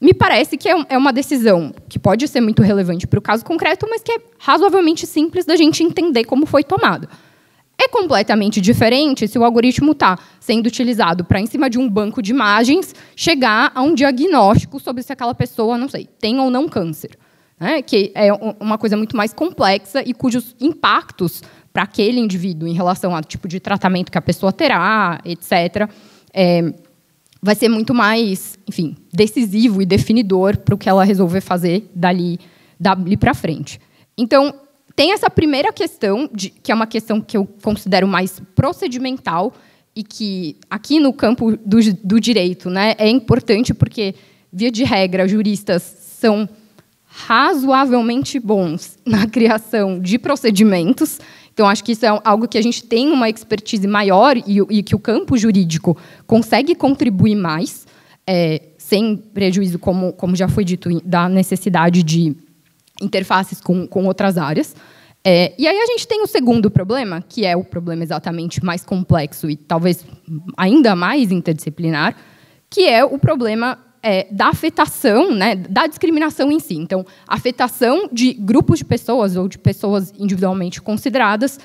Me parece que é uma decisão que pode ser muito relevante para o caso concreto, mas que é razoavelmente simples da gente entender como foi tomada. É completamente diferente se o algoritmo está sendo utilizado para, em cima de um banco de imagens, chegar a um diagnóstico sobre se aquela pessoa, não sei, tem ou não câncer, né? Que é uma coisa muito mais complexa e cujos impactos para aquele indivíduo em relação ao tipo de tratamento que a pessoa terá, etc., vai ser muito mais, enfim, decisivo e definidor para o que ela resolver fazer dali para frente. Então, tem essa primeira questão, que é uma questão que eu considero mais procedimental e que, aqui no campo do direito, né, é importante porque, via de regra, juristas são razoavelmente bons na criação de procedimentos. Então, acho que isso é algo que a gente tem uma expertise maior e que o campo jurídico consegue contribuir mais, sem prejuízo, como já foi dito, da necessidade de interfaces com outras áreas. E aí a gente tem o segundo problema, que é o problema exatamente mais complexo e talvez ainda mais interdisciplinar, que é o problema da afetação, né, da discriminação em si. Então, a afetação de grupos de pessoas ou de pessoas individualmente consideradas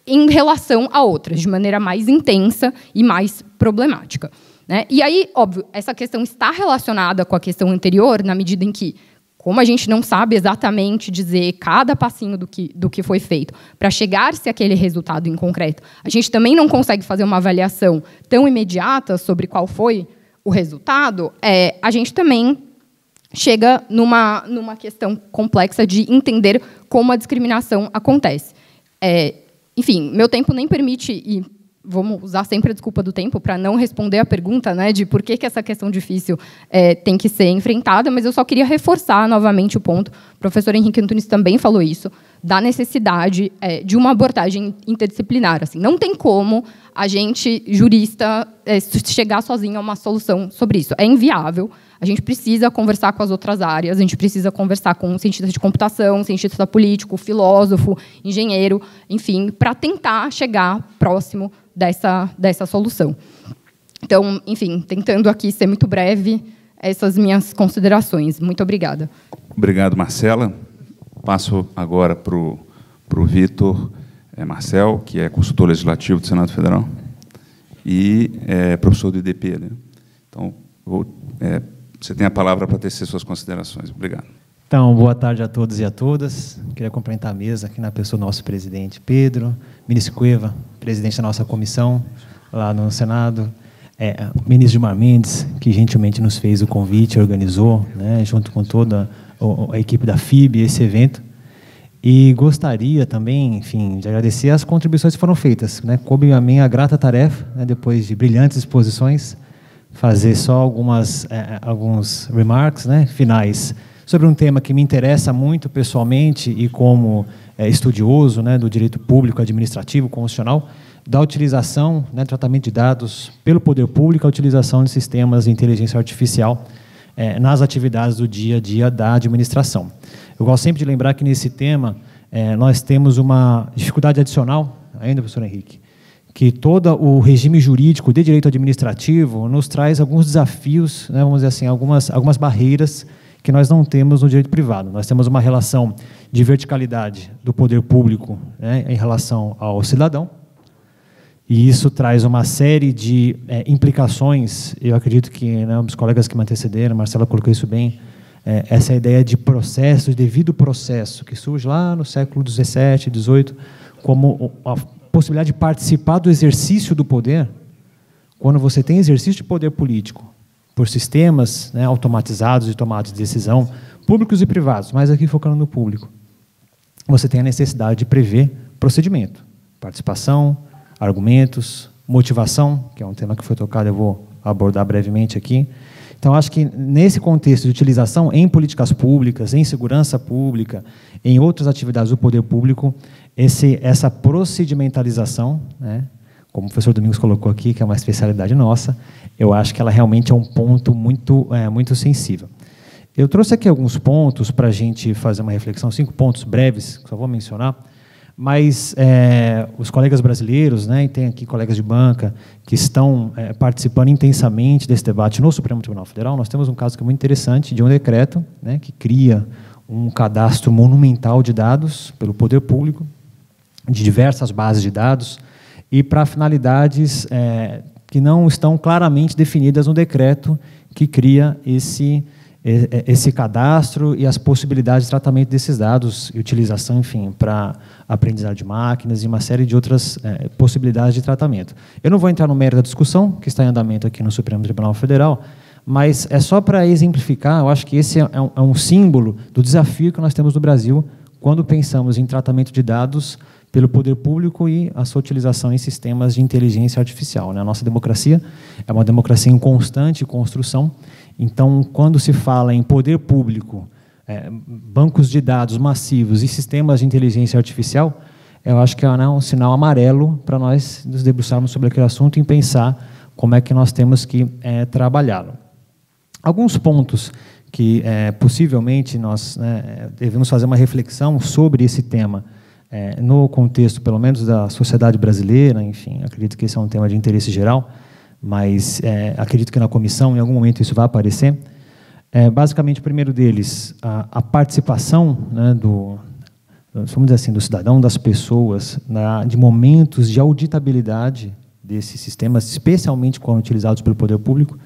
em relação a outras, de maneira mais intensa e mais problemática, né? E aí, óbvio, essa questão está relacionada com a questão anterior, na medida em que, como a gente não sabe exatamente dizer cada passinho do que foi feito para chegar-se àquele resultado em concreto, a gente também não consegue fazer uma avaliação tão imediata sobre qual foi o resultado, a gente também chega numa questão complexa de entender como a discriminação acontece. Enfim, meu tempo nem permite, e vamos usar sempre a desculpa do tempo para não responder a pergunta, né, de por que essa questão difícil tem que ser enfrentada, mas eu só queria reforçar novamente o ponto, o professor Henrique Antunes também falou isso, da necessidade de uma abordagem interdisciplinar. Assim, não tem como a gente, jurista, chegar sozinho a uma solução sobre isso. É inviável. A gente precisa conversar com as outras áreas, a gente precisa conversar com um cientista de computação, cientista político, filósofo, engenheiro, enfim, para tentar chegar próximo dessa solução. Então, enfim, tentando aqui ser muito breve, essas minhas considerações. Muito obrigada. Obrigado, Marcela. Passo agora para o Vitor Marcel, que é consultor legislativo do Senado Federal e professor do IDP, né? Então, você tem a palavra para tecer suas considerações. Obrigado. Então, boa tarde a todos e a todas. Queria cumprimentar a mesa aqui na pessoa do nosso presidente Pedro, ministro Cueva, presidente da nossa comissão lá no Senado, o ministro Gilmar Mendes, que gentilmente nos fez o convite, organizou, né, junto com toda a equipe da FIB, esse evento. E gostaria também, enfim, de agradecer as contribuições que foram feitas, né? Coube a minha grata tarefa, né, depois de brilhantes exposições, fazer só alguns remarks, né, finais sobre um tema que me interessa muito pessoalmente e como estudioso, né, do direito público, administrativo, constitucional, da utilização, né, tratamento de dados pelo poder público, a utilização de sistemas de inteligência artificial nas atividades do dia a dia da administração. Eu gosto sempre de lembrar que nesse tema nós temos uma dificuldade adicional, ainda, professor Henrique, que todo o regime jurídico de direito administrativo nos traz alguns desafios, né, vamos dizer assim, algumas barreiras que nós não temos no direito privado. Nós temos uma relação de verticalidade do poder público, né, em relação ao cidadão, e isso traz uma série de implicações. Eu acredito que, né, os colegas que me antecederam, Marcela colocou isso bem, essa ideia de processo, de devido processo, que surge lá no século XVII, XVIII, como a possibilidade de participar do exercício do poder, quando você tem exercício de poder político, por sistemas, né, automatizados de tomada de decisão, públicos e privados, mas aqui focando no público, você tem a necessidade de prever procedimento, participação, argumentos, motivação, que é um tema que foi tocado, eu vou abordar brevemente aqui. Então, acho que nesse contexto de utilização em políticas públicas, em segurança pública, em outras atividades do poder público, essa procedimentalização, né, como o professor Domingos colocou aqui, que é uma especialidade nossa, eu acho que ela realmente é um ponto muito sensível. Eu trouxe aqui alguns pontos para a gente fazer uma reflexão, 5 pontos breves, que só vou mencionar, mas os colegas brasileiros, né, e tem aqui colegas de banca que estão participando intensamente desse debate no Supremo Tribunal Federal. Nós temos um caso que é muito interessante de um decreto, né, que cria um cadastro monumental de dados pelo poder público, de diversas bases de dados, e para finalidades que não estão claramente definidas no decreto que cria esse cadastro e as possibilidades de tratamento desses dados e utilização, enfim, para aprendizado de máquinas e uma série de outras possibilidades de tratamento. Eu não vou entrar no mérito da discussão, que está em andamento aqui no Supremo Tribunal Federal, mas é só para exemplificar, eu acho que esse é um símbolo do desafio que nós temos no Brasil quando pensamos em tratamento de dados pelo poder público e a sua utilização em sistemas de inteligência artificial, né? A nossa democracia é uma democracia em constante construção, então, quando se fala em poder público, bancos de dados massivos e sistemas de inteligência artificial, eu acho que é um sinal amarelo para nós nos debruçarmos sobre aquele assunto e pensar como é que nós temos que trabalhá-lo. Alguns pontos que possivelmente nós devemos fazer uma reflexão sobre esse tema, no contexto, pelo menos, da sociedade brasileira, enfim, acredito que esse é um tema de interesse geral, mas acredito que na comissão, em algum momento, isso vai aparecer. Basicamente, o primeiro deles, a participação, né, vamos dizer assim, do cidadão, das pessoas, de momentos de auditabilidade desses sistemas, especialmente quando utilizados pelo poder público,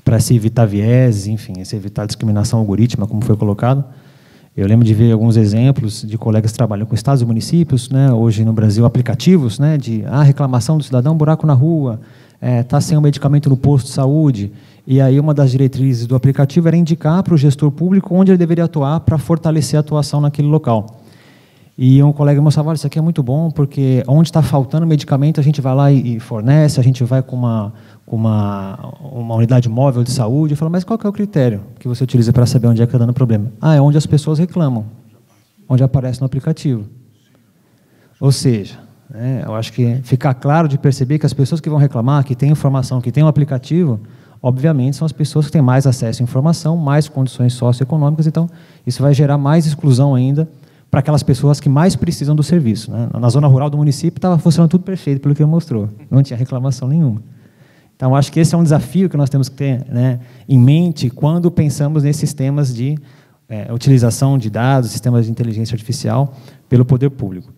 para se evitar viés, enfim, se evitar discriminação algorítmica, como foi colocado. Eu lembro de ver alguns exemplos de colegas que trabalham com estados e municípios, né, hoje no Brasil, aplicativos, né, de reclamação do cidadão, buraco na rua, está sem um medicamento no posto de saúde, e aí uma das diretrizes do aplicativo era indicar para o gestor público onde ele deveria atuar para fortalecer a atuação naquele local. E um colega mostrava, olha, isso aqui é muito bom, porque onde está faltando medicamento, a gente vai lá e fornece, a gente vai com uma unidade móvel de saúde. Eu falo, mas qual que é o critério que você utiliza para saber onde é que está dando problema? É onde as pessoas reclamam, onde aparece no aplicativo. Ou seja, eu acho que ficar claro de perceber que as pessoas que vão reclamar, que têm informação, que têm um aplicativo, obviamente são as pessoas que têm mais acesso à informação, mais condições socioeconômicas, então isso vai gerar mais exclusão ainda para aquelas pessoas que mais precisam do serviço, né? Na zona rural do município estava funcionando tudo perfeito, pelo que ele mostrou, não tinha reclamação nenhuma. Então, acho que esse é um desafio que nós temos que ter, né, em mente quando pensamos nesses sistemas de utilização de dados, sistemas de inteligência artificial pelo poder público.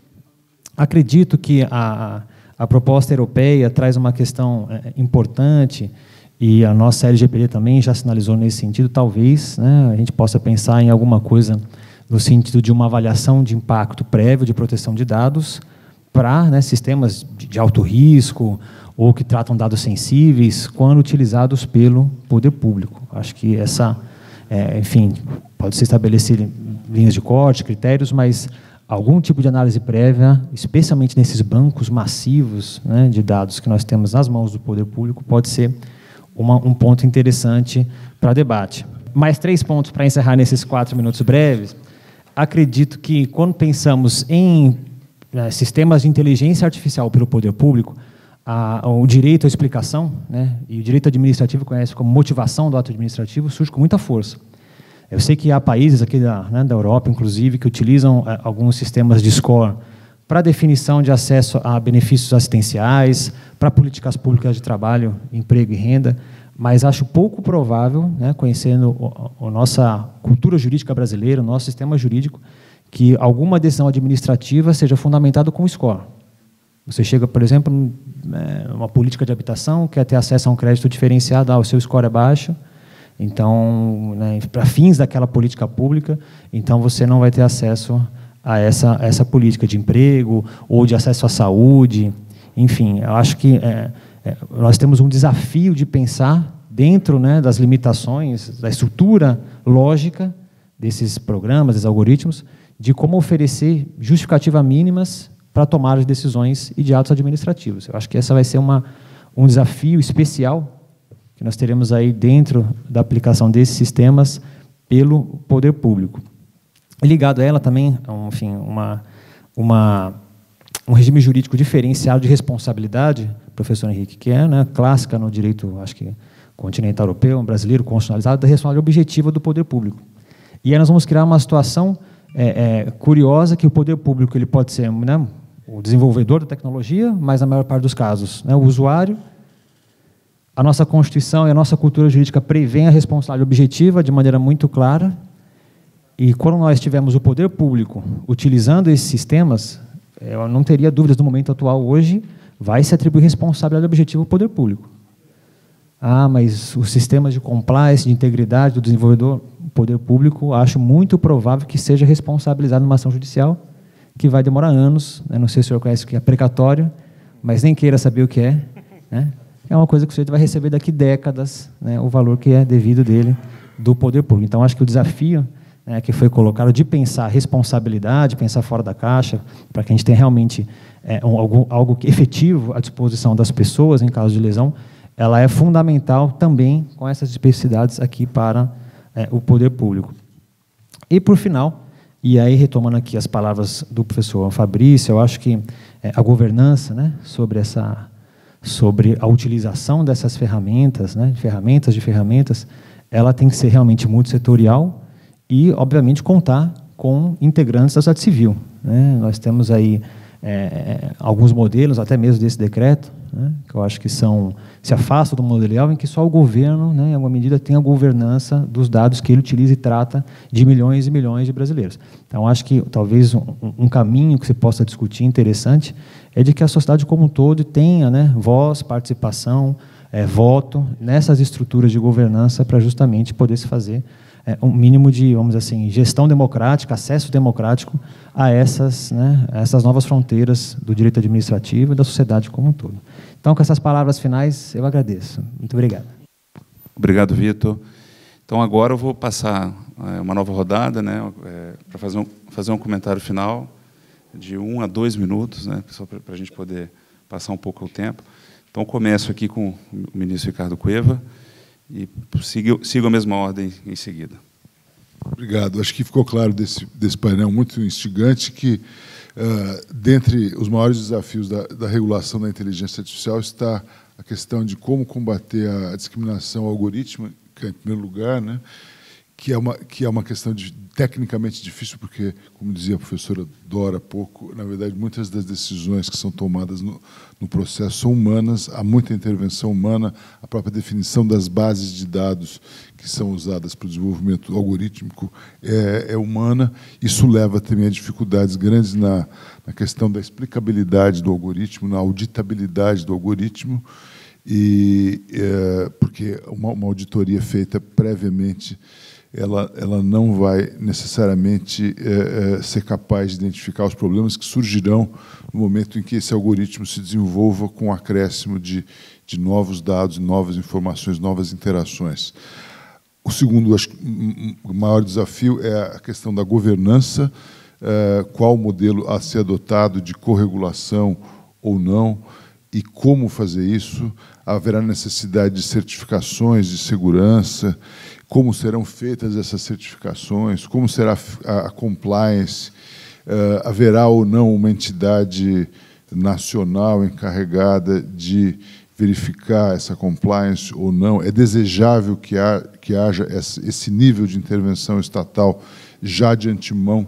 Acredito que a proposta europeia traz uma questão importante, e a nossa LGPD também já sinalizou nesse sentido, talvez, né, a gente possa pensar em alguma coisa no sentido de uma avaliação de impacto prévio de proteção de dados para, né, sistemas de alto risco ou que tratam dados sensíveis quando utilizados pelo poder público. Acho que enfim, pode ser estabelecer linhas de corte, critérios, mas algum tipo de análise prévia, especialmente nesses bancos massivos, né, de dados que nós temos nas mãos do poder público, pode ser um ponto interessante para debate. Mais 3 pontos para encerrar nesses 4 minutos breves. Acredito que, quando pensamos em sistemas de inteligência artificial pelo poder público, o direito à explicação, né, e o direito administrativo, conhece como motivação do ato administrativo, surge com muita força. Eu sei que há países aqui da Europa, inclusive, que utilizam alguns sistemas de score para definição de acesso a benefícios assistenciais, para políticas públicas de trabalho, emprego e renda, mas acho pouco provável, né, conhecendo a nossa cultura jurídica brasileira, o nosso sistema jurídico, que alguma decisão administrativa seja fundamentada com score. Você chega, por exemplo, numa política de habitação, quer ter acesso a um crédito diferenciado, o seu score é baixo, então, né, para fins daquela política pública, então você não vai ter acesso a essa política de emprego ou de acesso à saúde. Enfim, eu acho que nós temos um desafio de pensar dentro, né, das limitações, da estrutura lógica desses programas, desses algoritmos, de como oferecer justificativas mínimas para tomar as decisões e de atos administrativos. Eu acho que essa vai ser um desafio especial que nós teremos aí dentro da aplicação desses sistemas pelo poder público. E ligado a ela também, enfim, um regime jurídico diferenciado de responsabilidade, professor Henrique, que é, né, clássica no direito, acho que continental europeu, brasileiro, constitucionalizado, da responsabilidade objetiva do poder público. E aí nós vamos criar uma situação curiosa, que o poder público ele pode ser, né, o desenvolvedor da tecnologia, mas na maior parte dos casos, né, o usuário. A nossa Constituição e a nossa cultura jurídica prevêem a responsabilidade objetiva de maneira muito clara, e quando nós tivermos o poder público utilizando esses sistemas, eu não teria dúvidas no momento atual hoje, vai se atribuir responsabilidade objetiva ao poder público. Mas os sistemas de compliance, de integridade do desenvolvedor, o poder público, acho muito provável que seja responsabilizado numa ação judicial, que vai demorar anos, né? Não sei se o senhor conhece o que é precatório, mas nem queira saber o que é, né? É uma coisa que o sujeito vai receber daqui décadas, né, o valor que é devido dele do poder público. Então, acho que o desafio, né, que foi colocado de pensar responsabilidade, pensar fora da caixa, para que a gente tenha realmente algo efetivo à disposição das pessoas em caso de lesão, ela é fundamental também com essas especificidades aqui para o poder público. E, por final, e aí retomando aqui as palavras do professor Fabrício, eu acho que a governança, né, sobre a utilização dessas ferramentas, né, de ferramentas, ela tem que ser realmente multissetorial e, obviamente, contar com integrantes da sociedade civil, né? Nós temos aí alguns modelos, até mesmo desse decreto, né, que eu acho que se afastam do modelo ideal em que só o governo, né, em alguma medida, tem a governança dos dados que ele utiliza e trata de milhões e milhões de brasileiros. Então, acho que talvez um caminho que se possa discutir interessante é de que a sociedade como um todo tenha, né, voz, participação, voto nessas estruturas de governança para justamente poder se fazer um mínimo de, vamos dizer assim, gestão democrática, acesso democrático a essas novas fronteiras do direito administrativo e da sociedade como um todo. Então, com essas palavras finais, eu agradeço. Muito obrigado. Obrigado, Vitor. Então, agora eu vou passar uma nova rodada, né, para fazer um comentário final de 1 a 2 minutos, né, só para a gente poder passar um pouco o tempo. Então, começo aqui com o ministro Ricardo Cueva e sigo a mesma ordem em seguida. Obrigado. Acho que ficou claro desse painel muito instigante que, dentre os maiores desafios da regulação da inteligência artificial, está a questão de como combater a discriminação algorítmica, em primeiro lugar, né, que é uma questão tecnicamente difícil, porque, como dizia a professora Dora há pouco, na verdade, muitas das decisões que são tomadas no processo são humanas, há muita intervenção humana, a própria definição das bases de dados que são usadas para o desenvolvimento algorítmico é humana. Isso leva também a dificuldades grandes na questão da explicabilidade do algoritmo, na auditabilidade do algoritmo, porque uma auditoria feita previamente ela não vai necessariamente ser capaz de identificar os problemas que surgirão no momento em que esse algoritmo se desenvolva com o acréscimo de novos dados, novas informações, novas interações. O segundo, acho que o maior desafio é a questão da governança, qual o modelo a ser adotado de corregulação ou não, e como fazer isso. Haverá necessidade de certificações de segurança, como serão feitas essas certificações, como será a compliance, haverá ou não uma entidade nacional encarregada de verificar essa compliance ou não. É desejável que haja esse nível de intervenção estatal já de antemão,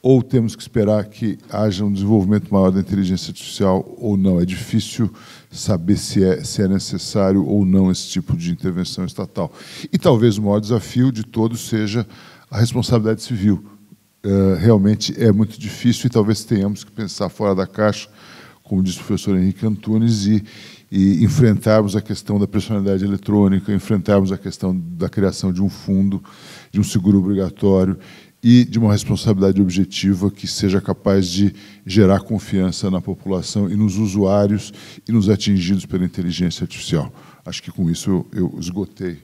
ou temos que esperar que haja um desenvolvimento maior da inteligência artificial ou não? É difícil saber se é necessário ou não esse tipo de intervenção estatal. E talvez o maior desafio de todos seja a responsabilidade civil. Realmente é muito difícil e talvez tenhamos que pensar fora da caixa, como disse o professor Henrique Antunes, e enfrentarmos a questão da personalidade eletrônica, enfrentarmos a questão da criação de um fundo, de um seguro obrigatório, e de uma responsabilidade objetiva que seja capaz de gerar confiança na população e nos usuários e nos atingidos pela inteligência artificial. Acho que com isso eu esgotei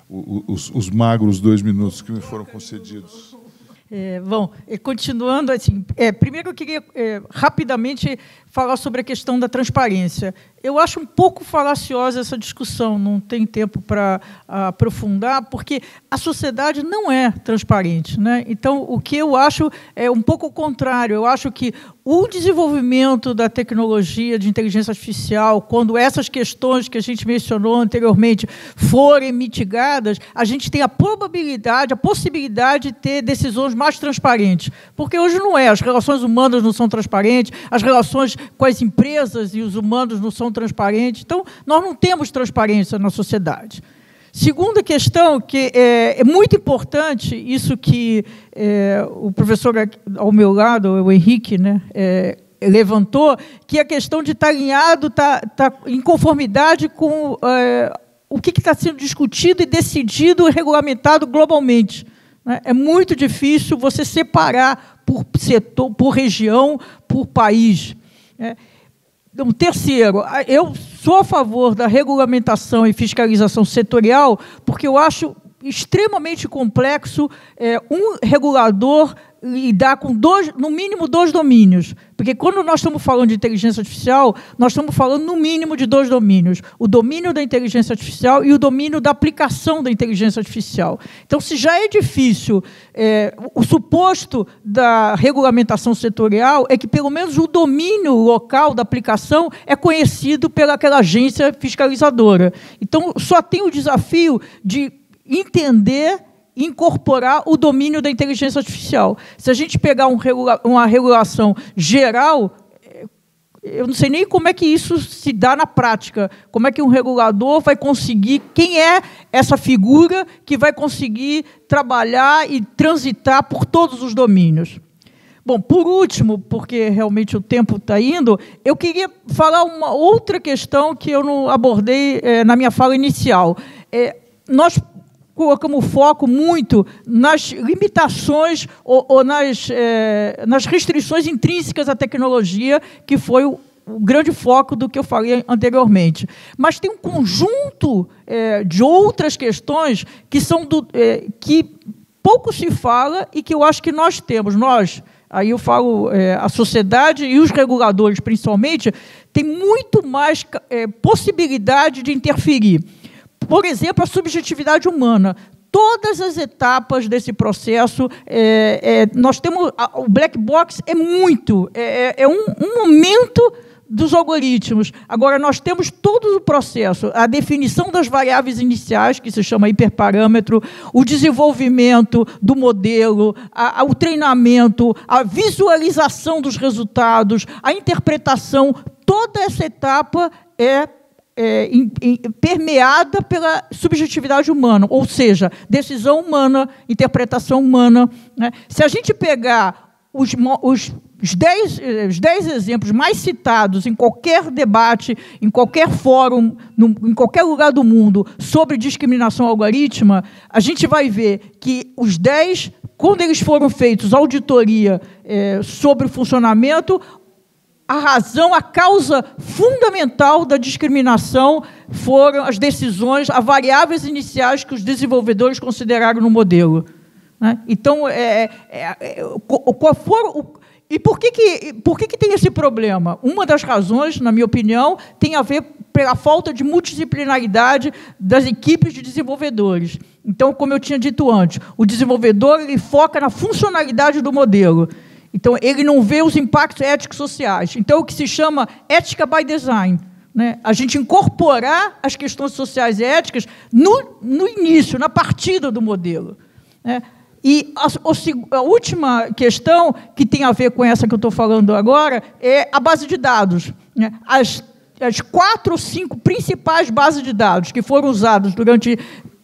os magros 2 minutos que me foram concedidos. Bom, continuando, assim, primeiro eu queria rapidamente falar sobre a questão da transparência. Eu acho um pouco falaciosa essa discussão, não tem tempo para aprofundar, porque a sociedade não é transparente, né? Então, o que eu acho é um pouco o contrário. Eu acho que o desenvolvimento da tecnologia de inteligência artificial, quando essas questões que a gente mencionou anteriormente forem mitigadas, a gente tem a probabilidade, a possibilidade de ter decisões mais transparentes. Porque hoje não é. As relações humanas não são transparentes, as relações com as empresas e os humanos não são transparentes. Então, nós não temos transparência na sociedade. Segunda questão, que é muito importante, isso que o professor ao meu lado, o Henrique, né, levantou, que é a questão de estar alinhado, estar em conformidade com o que está sendo discutido e decidido e regulamentado globalmente. Né? É muito difícil você separar por setor, por região, por país. Então, terceiro, eu sou a favor da regulamentação e fiscalização setorial, porque eu acho extremamente complexo um regulador lidar com no mínimo 2 domínios. Porque quando nós estamos falando de inteligência artificial, nós estamos falando no mínimo de 2 domínios. O domínio da inteligência artificial e o domínio da aplicação da inteligência artificial. Então, se já é difícil, o suposto da regulamentação setorial é que, pelo menos, o domínio local da aplicação é conhecido pelaquela agência fiscalizadora. Então, só tem o desafio de entender e incorporar o domínio da inteligência artificial. Se a gente pegar uma regulação geral, eu não sei nem como é que isso se dá na prática. Como é que um regulador vai conseguir... Quem é essa figura que vai conseguir trabalhar e transitar por todos os domínios? Bom, por último, porque realmente o tempo está indo, eu queria falar uma outra questão que eu não abordei na minha fala inicial. Nós colocamos foco muito nas limitações ou nas restrições intrínsecas à tecnologia, que foi o grande foco do que eu falei anteriormente. Mas tem um conjunto de outras questões que são que pouco se fala e que eu acho que nós temos. Aí eu falo a sociedade e os reguladores, principalmente, tem muito mais possibilidade de interferir. Por exemplo, a subjetividade humana. Todas as etapas desse processo, nós temos... O black box é um momento dos algoritmos. Agora, nós temos todo o processo, a definição das variáveis iniciais, que se chama hiperparâmetro, o desenvolvimento do modelo, o treinamento, a visualização dos resultados, a interpretação. Toda essa etapa permeada pela subjetividade humana, ou seja, decisão humana, interpretação humana, né? Se a gente pegar os 10 exemplos mais citados em qualquer debate, em qualquer fórum, em qualquer lugar do mundo, sobre discriminação algorítmica, a gente vai ver que os 10, quando eles foram feitos auditoria sobre o funcionamento, a causa fundamental da discriminação foram as decisões, as variáveis iniciais que os desenvolvedores consideraram no modelo. Né? Então, e por que tem esse problema? Uma das razões, na minha opinião, tem a ver pela falta de multidisciplinaridade das equipes de desenvolvedores. Então, como eu tinha dito antes, o desenvolvedor ele foca na funcionalidade do modelo. Então, ele não vê os impactos éticos sociais. Então, o que se chama ética by design. Né? A gente incorporar as questões sociais e éticas no início, na partida do modelo. Né? E a última questão, que tem a ver com essa que eu estou falando agora, é a base de dados. Né? As 4 ou 5 principais bases de dados que foram usadas durante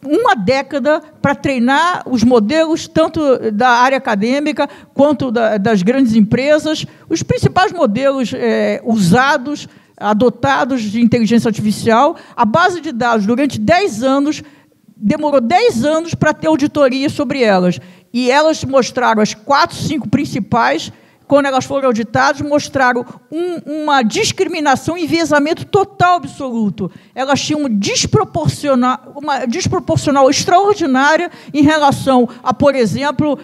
uma década para treinar os modelos, tanto da área acadêmica quanto das grandes empresas, os principais modelos usados, adotados de inteligência artificial. A base de dados, durante 10 anos, demorou 10 anos para ter auditoria sobre elas. E elas mostraram as 4, 5 principais. Quando elas foram auditadas, mostraram uma discriminação, enviesamento total absoluto. Elas tinham uma desproporcional extraordinária em relação a, por exemplo,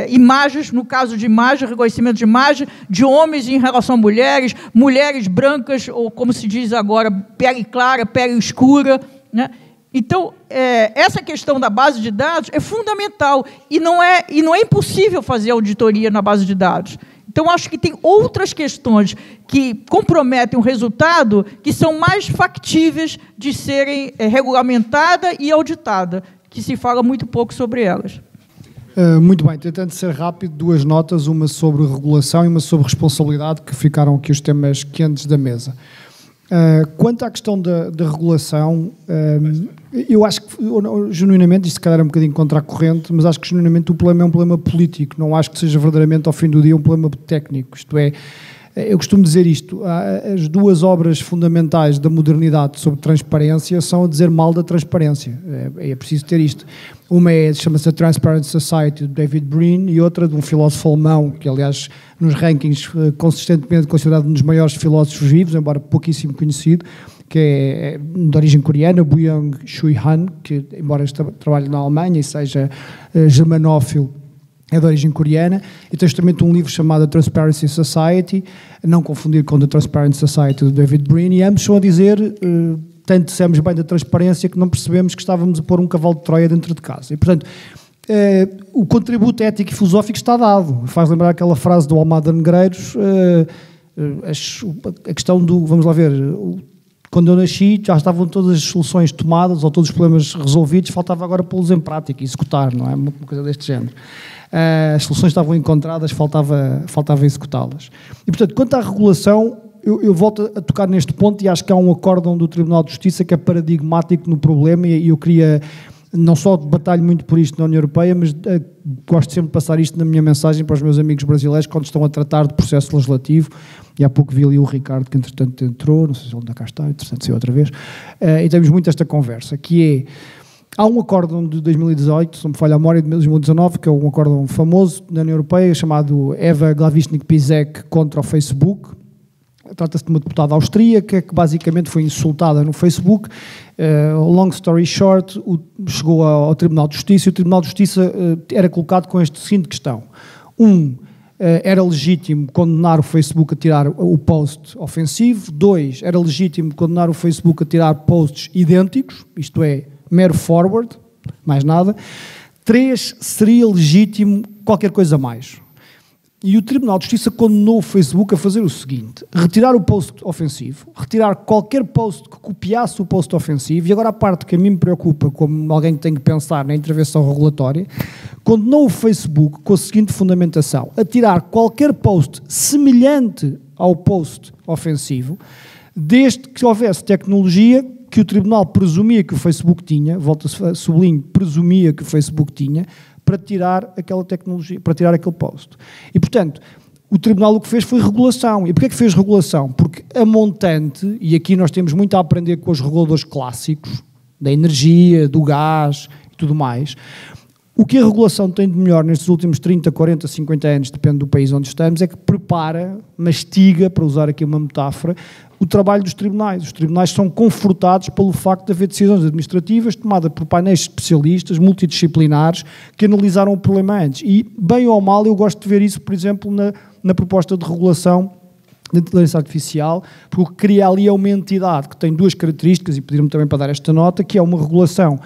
imagens, no caso de imagem, reconhecimento de imagem, de homens em relação a mulheres, mulheres brancas, ou como se diz agora, pele clara, pele escura, né? Então, essa questão da base de dados é fundamental e não é impossível fazer auditoria na base de dados. Então, acho que tem outras questões que comprometem o resultado que são mais factíveis de serem regulamentadas e auditadas, que se fala muito pouco sobre elas. Muito bem, tentando ser rápido, 2 notas, uma sobre regulação e uma sobre responsabilidade, que ficaram aqui os temas quentes da mesa. Quanto à questão da regulação, eu acho que, genuinamente, isto se calhar é um bocadinho contra a corrente, mas acho que, genuinamente, o problema é um problema político, não acho que seja verdadeiramente, ao fim do dia, um problema técnico. Isto é, eu costumo dizer isto, as 2 obras fundamentais da modernidade sobre transparência são a dizer mal da transparência, é preciso ter isto. Uma chama-se A Transparent Society, de David Brin, e outra de um filósofo alemão, que, aliás, nos rankings, consistentemente considerado um dos maiores filósofos vivos, embora pouquíssimo conhecido, que é de origem coreana, Byung-Chul Han, que, embora trabalhe na Alemanha e seja germanófilo, é de origem coreana, e tem justamente um livro chamado Transparency Society, não confundir com The Transparency Society, do David Brin, e ambos estão a dizer, tanto dissemos bem da transparência, que não percebemos que estávamos a pôr um cavalo de Troia dentro de casa. E, portanto, o contributo ético e filosófico está dado. Faz lembrar aquela frase do Almada Negreiros, a questão do, vamos lá ver, quando eu nasci já estavam todas as soluções tomadas ou todos os problemas resolvidos, faltava agora pô-los em prática e executar, não é? Uma coisa deste género. As soluções estavam encontradas, faltava executá-las. E, portanto, quanto à regulação, eu volto a tocar neste ponto e acho que há um acórdão do Tribunal de Justiça que é paradigmático no problema e eu queria, não só batalho muito por isto na União Europeia, mas gosto sempre de passar isto na minha mensagem para os meus amigos brasileiros quando estão a tratar de processo legislativo, e há pouco vi ali o Ricardo que entretanto entrou, não sei se ele ainda cá está, interessante ser outra vez, e temos muito esta conversa, que é, há um acórdão de 2018, se não me falha a memória, de 2019, que é um acórdão famoso na União Europeia, chamado Eva Glavishnik-Pizek contra o Facebook. Trata-se de uma deputada austríaca que basicamente foi insultada no Facebook. Long story short, chegou ao Tribunal de Justiça e o Tribunal de Justiça era colocado com esta seguinte questão. Era legítimo condenar o Facebook a tirar o post ofensivo. 2, era legítimo condenar o Facebook a tirar posts idênticos, isto é, mero forward, mais nada. 3, seria legítimo qualquer coisa mais. E o Tribunal de Justiça condenou o Facebook a fazer o seguinte, retirar o post ofensivo, retirar qualquer post que copiasse o post ofensivo, e agora a parte que a mim me preocupa, como alguém que tem que pensar na intervenção regulatória, condenou o Facebook com a seguinte fundamentação, a tirar qualquer post semelhante ao post ofensivo, desde que houvesse tecnologia que o Tribunal presumia que o Facebook tinha, volto a sublinho, presumia que o Facebook tinha, para tirar aquela tecnologia, para tirar aquele post. E, portanto, o Tribunal o que fez foi regulação. E porquê é que fez regulação? Porque a montante, e aqui nós temos muito a aprender com os reguladores clássicos, da energia, do gás e tudo mais, o que a regulação tem de melhor nestes últimos 30, 40, 50 anos, depende do país onde estamos, é que prepara, mastiga, para usar aqui uma metáfora, o trabalho dos tribunais. Os tribunais são confortados pelo facto de haver decisões administrativas tomadas por painéis especialistas, multidisciplinares, que analisaram o problema antes. E, bem ou mal, eu gosto de ver isso, por exemplo, na proposta de regulação da inteligência artificial, porque cria ali uma entidade que tem duas características, e pediram-me também para dar esta nota, que é uma regulação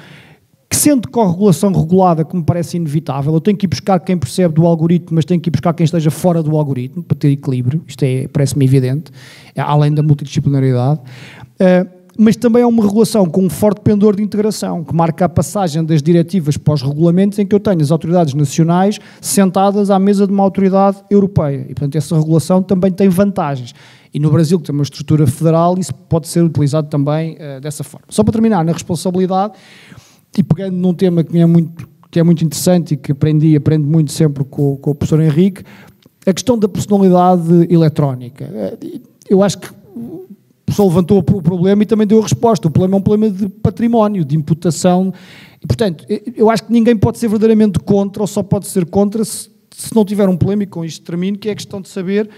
que, sendo corregulação regulada, que me parece inevitável, eu tenho que ir buscar quem percebe do algoritmo, mas tenho que ir buscar quem esteja fora do algoritmo, para ter equilíbrio, isto parece-me evidente, além da multidisciplinaridade, mas também é uma regulação com um forte pendor de integração, que marca a passagem das diretivas para os regulamentos, em que eu tenho as autoridades nacionais sentadas à mesa de uma autoridade europeia, e portanto essa regulação também tem vantagens. E no Brasil, que tem uma estrutura federal, isso pode ser utilizado também dessa forma. Só para terminar, na responsabilidade, e pegando num tema que é muito interessante e que aprendo muito sempre com o professor Henrique, a questão da personalidade eletrónica. Eu acho que o professor levantou o problema e também deu a resposta. O problema é um problema de património, de imputação. E, portanto, eu acho que ninguém pode ser verdadeiramente contra ou só pode ser contra se não tiver um problema, e com isto termino, que é a questão de saber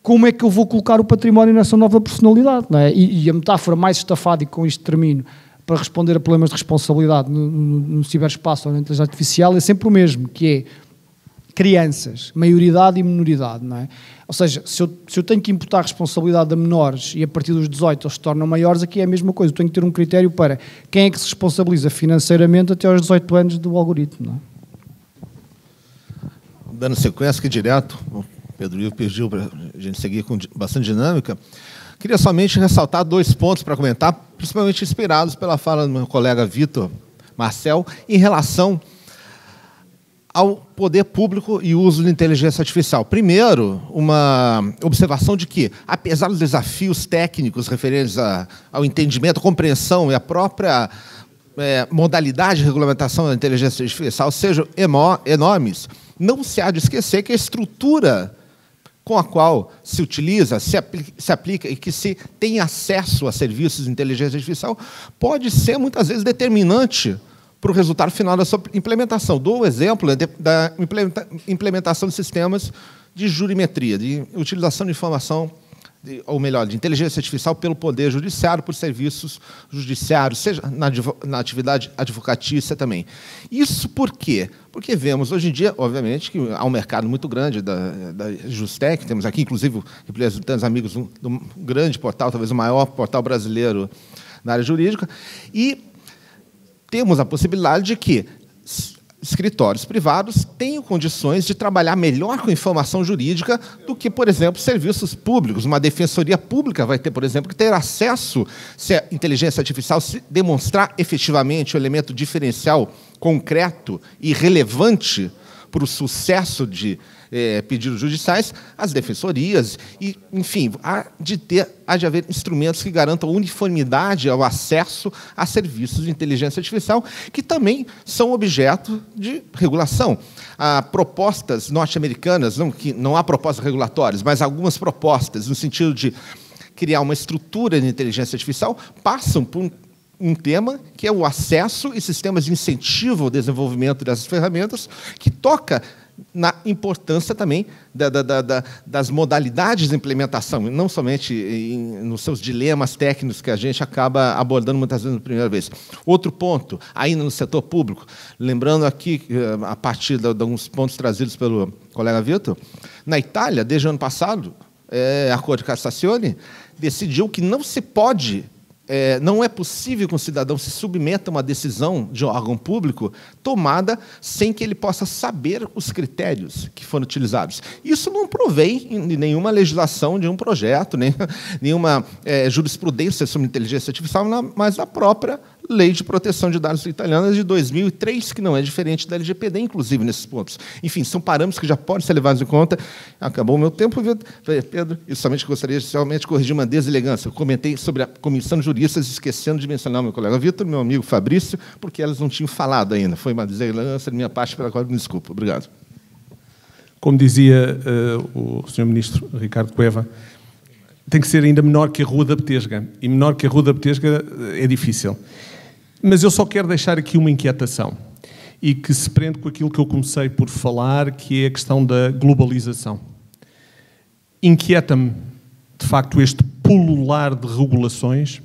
como é que eu vou colocar o património nessa nova personalidade. Não é? E a metáfora mais estafada, e com isto termino, para responder a problemas de responsabilidade no ciberespaço ou na inteligência artificial, é sempre o mesmo, que é crianças, maioridade e minoridade, não é? Ou seja, se eu tenho que imputar responsabilidade a menores e a partir dos 18 eles se tornam maiores, aqui é a mesma coisa, eu tenho que ter um critério para quem é que se responsabiliza financeiramente até aos 18 anos do algoritmo, não é? Dando sequência aqui direto, o Pedro Ivo pediu para a gente seguir com bastante dinâmica. Queria somente ressaltar 2 pontos para comentar, principalmente inspirados pela fala do meu colega Vitor Marcel, em relação ao poder público e uso de inteligência artificial. Primeiro, uma observação de que, apesar dos desafios técnicos referentes ao entendimento, à compreensão e à própria modalidade de regulamentação da inteligência artificial sejam enormes, não se há de esquecer que a estrutura com a qual se utiliza, se aplica e que se tem acesso a serviços de inteligência artificial pode ser, muitas vezes, determinante para o resultado final da sua implementação. Dou o exemplo da implementação de sistemas de jurimetria, de utilização de informação ou melhor, de inteligência artificial pelo Poder Judiciário, por serviços judiciários, seja na atividade advocatícia também. Isso por quê? Porque vemos hoje em dia, obviamente, que há um mercado muito grande da Justec, temos aqui, inclusive, representantes amigos de um grande portal, talvez o maior portal brasileiro na área jurídica, e temos a possibilidade de que escritórios privados tenham condições de trabalhar melhor com informação jurídica do que, por exemplo, serviços públicos. Uma defensoria pública vai ter, por exemplo, que ter acesso, se a inteligência artificial se demonstrar efetivamente o elemento diferencial concreto e relevante para o sucesso de pedidos judiciais, as defensorias, e, enfim, há de haver instrumentos que garantam uniformidade ao acesso a serviços de inteligência artificial, que também são objeto de regulação. Há propostas norte-americanas, que não há propostas regulatórias, mas algumas propostas no sentido de criar uma estrutura de inteligência artificial, passam por um tema que é o acesso e sistemas de incentivo ao desenvolvimento dessas ferramentas, que toca na importância também das modalidades de implementação, e não somente nos seus dilemas técnicos que a gente acaba abordando muitas vezes na primeira vez. Outro ponto, ainda no setor público, lembrando aqui, a partir de alguns pontos trazidos pelo colega Vitor, na Itália, desde o ano passado, a Corte Cassazione decidiu que não se pode não é possível que um cidadão se submeta a uma decisão de um órgão público tomada sem que ele possa saber os critérios que foram utilizados. Isso não provém em nenhuma legislação de um projeto, nem nenhuma jurisprudência sobre inteligência artificial, mas na própria Lei de Proteção de Dados italiana de 2003, que não é diferente da LGPD, inclusive, nesses pontos. Enfim, são parâmetros que já podem ser levados em conta. Acabou o meu tempo, Pedro, e somente gostaria de realmente corrigir uma deselegância. Eu comentei sobre a Comissão de Juristas, esquecendo de mencionar o meu colega Vitor, meu amigo Fabrício, porque elas não tinham falado ainda. Foi uma deselegância da minha parte, pela qual me desculpo. Obrigado. Como dizia o Sr. Ministro Ricardo Cueva, tem que ser ainda menor que a Rua da Betesga. E menor que a Rua da Betesga é difícil. Mas eu só quero deixar aqui uma inquietação, e que se prende com aquilo que eu comecei por falar, que é a questão da globalização. Inquieta-me, de facto, este pulular de regulações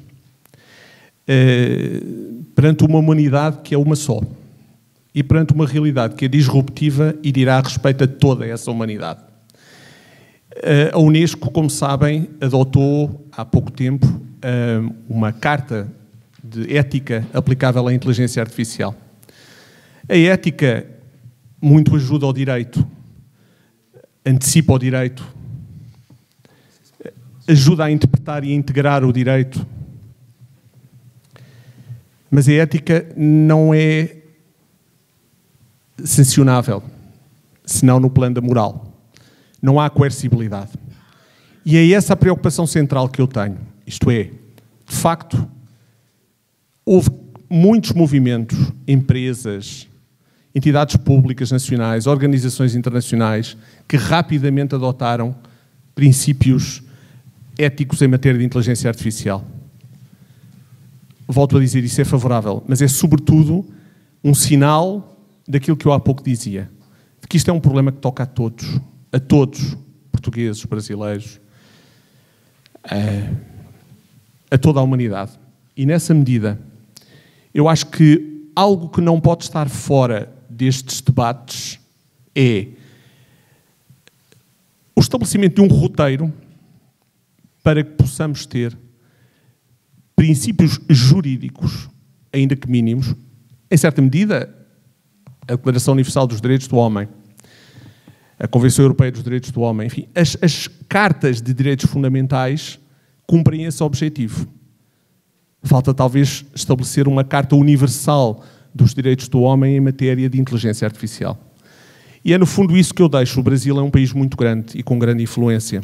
perante uma humanidade que é uma só, e perante uma realidade que é disruptiva e dirá respeito a toda essa humanidade. A Unesco, como sabem, adotou há pouco tempo uma carta de ética aplicável à inteligência artificial. A ética muito ajuda ao direito, antecipa o direito, ajuda a interpretar e a integrar o direito, mas a ética não é sancionável, senão no plano da moral. Não há coercibilidade. E é essa a preocupação central que eu tenho. Isto é, de facto, houve muitos movimentos, empresas, entidades públicas nacionais, organizações internacionais, que rapidamente adotaram princípios éticos em matéria de inteligência artificial. Volto a dizer, isso é favorável, mas é, sobretudo, um sinal daquilo que eu há pouco dizia, de que isto é um problema que toca a todos, portugueses, brasileiros, a toda a humanidade. E, nessa medida, eu acho que algo que não pode estar fora destes debates é o estabelecimento de um roteiro para que possamos ter princípios jurídicos, ainda que mínimos, em certa medida, a Declaração Universal dos Direitos do Homem, a Convenção Europeia dos Direitos do Homem, enfim, as cartas de direitos fundamentais cumprem esse objetivo. Falta, talvez, estabelecer uma Carta Universal dos Direitos do Homem em matéria de inteligência artificial. E é, no fundo, isso que eu deixo. O Brasil é um país muito grande e com grande influência.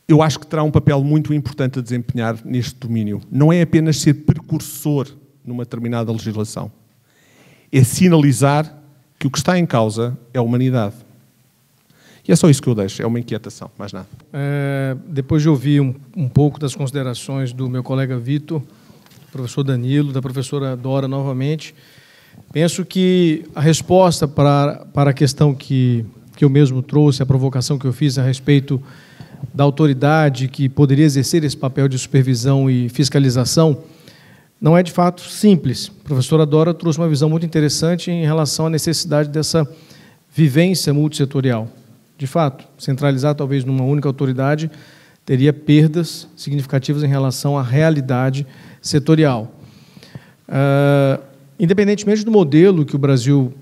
Eu acho que terá um papel muito importante a desempenhar neste domínio. Não é apenas ser precursor numa determinada legislação. É sinalizar que o que está em causa é a humanidade. E é só isso que eu deixo, é uma inquietação, mais nada. Depois de ouvir um pouco das considerações do meu colega Vitor, do professor Danilo, da professora Dora novamente, penso que a resposta para a questão que que eu mesmo trouxe, a provocação que eu fiz a respeito da autoridade que poderia exercer esse papel de supervisão e fiscalização, não é de fato simples. A professora Dora trouxe uma visão muito interessante em relação à necessidade dessa vivência multissetorial. De fato, centralizar talvez numa única autoridade teria perdas significativas em relação à realidade setorial. Independentemente do modelo que o Brasil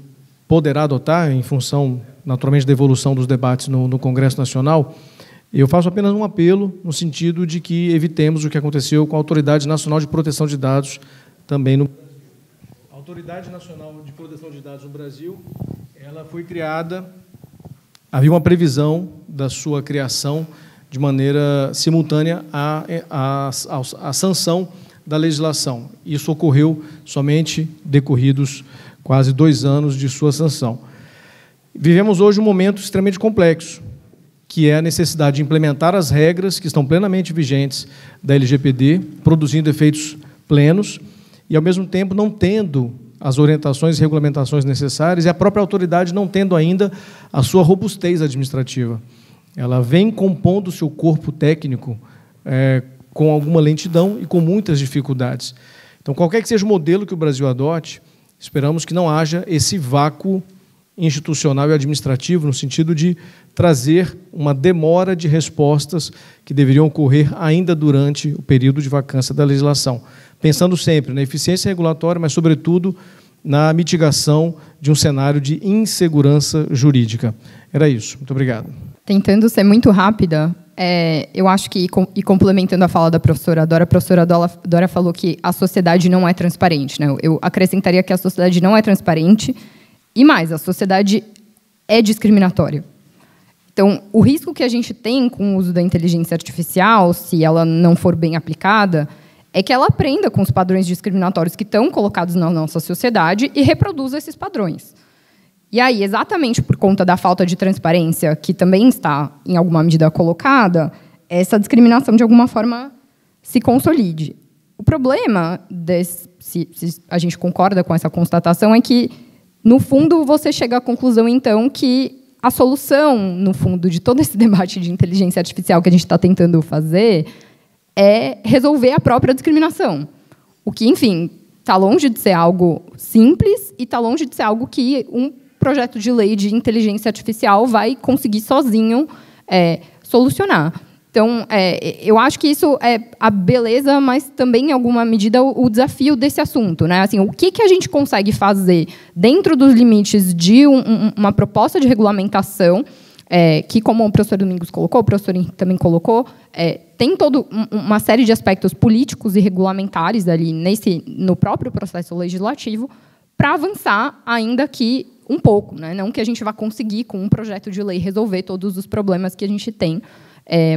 poderá adotar, em função, naturalmente, da evolução dos debates no Congresso Nacional, eu faço apenas um apelo no sentido de que evitemos o que aconteceu com a Autoridade Nacional de Proteção de Dados também no Brasil. A Autoridade Nacional de Proteção de Dados no Brasil, ela foi criada, havia uma previsão da sua criação de maneira simultânea à sanção da legislação. Isso ocorreu somente decorridos quase 2 anos de sua sanção. Vivemos hoje um momento extremamente complexo, que é a necessidade de implementar as regras que estão plenamente vigentes da LGPD, produzindo efeitos plenos, e, ao mesmo tempo, não tendo as orientações e regulamentações necessárias, e a própria autoridade não tendo ainda a sua robustez administrativa. Ela vem compondo o seu corpo técnico com alguma lentidão e com muitas dificuldades. Então, qualquer que seja o modelo que o Brasil adote, esperamos que não haja esse vácuo institucional e administrativo, no sentido de trazer uma demora de respostas que deveriam ocorrer ainda durante o período de vacância da legislação, pensando sempre na eficiência regulatória, mas, sobretudo, na mitigação de um cenário de insegurança jurídica. Era isso. Muito obrigado. Tentando ser muito rápida, eu acho que, e complementando a fala da professora Dora falou que a sociedade não é transparente, né? Eu acrescentaria que a sociedade não é transparente e mais, a sociedade é discriminatória. Então, o risco que a gente tem com o uso da inteligência artificial, se ela não for bem aplicada, é que ela aprenda com os padrões discriminatórios que estão colocados na nossa sociedade e reproduza esses padrões. E aí, exatamente por conta da falta de transparência, que também está, em alguma medida, colocada, essa discriminação, de alguma forma, se consolide. O problema, se a gente concorda com essa constatação, é que, no fundo, você chega à conclusão, então, que a solução, no fundo, de todo esse debate de inteligência artificial que a gente está tentando fazer é resolver a própria discriminação. O que, enfim, está longe de ser algo simples e está longe de ser algo que um projeto de lei de inteligência artificial vai conseguir sozinho solucionar. Então, eu acho que isso é a beleza, mas também, em alguma medida, o desafio desse assunto, né? Assim, o que a gente consegue fazer dentro dos limites de uma proposta de regulamentação, que, como o professor Domingos colocou, o professor Henrique também colocou, tem toda uma série de aspectos políticos e regulamentares ali no próprio processo legislativo para avançar, ainda que um pouco, né? Não que a gente vá conseguir, com um projeto de lei, resolver todos os problemas que a gente tem,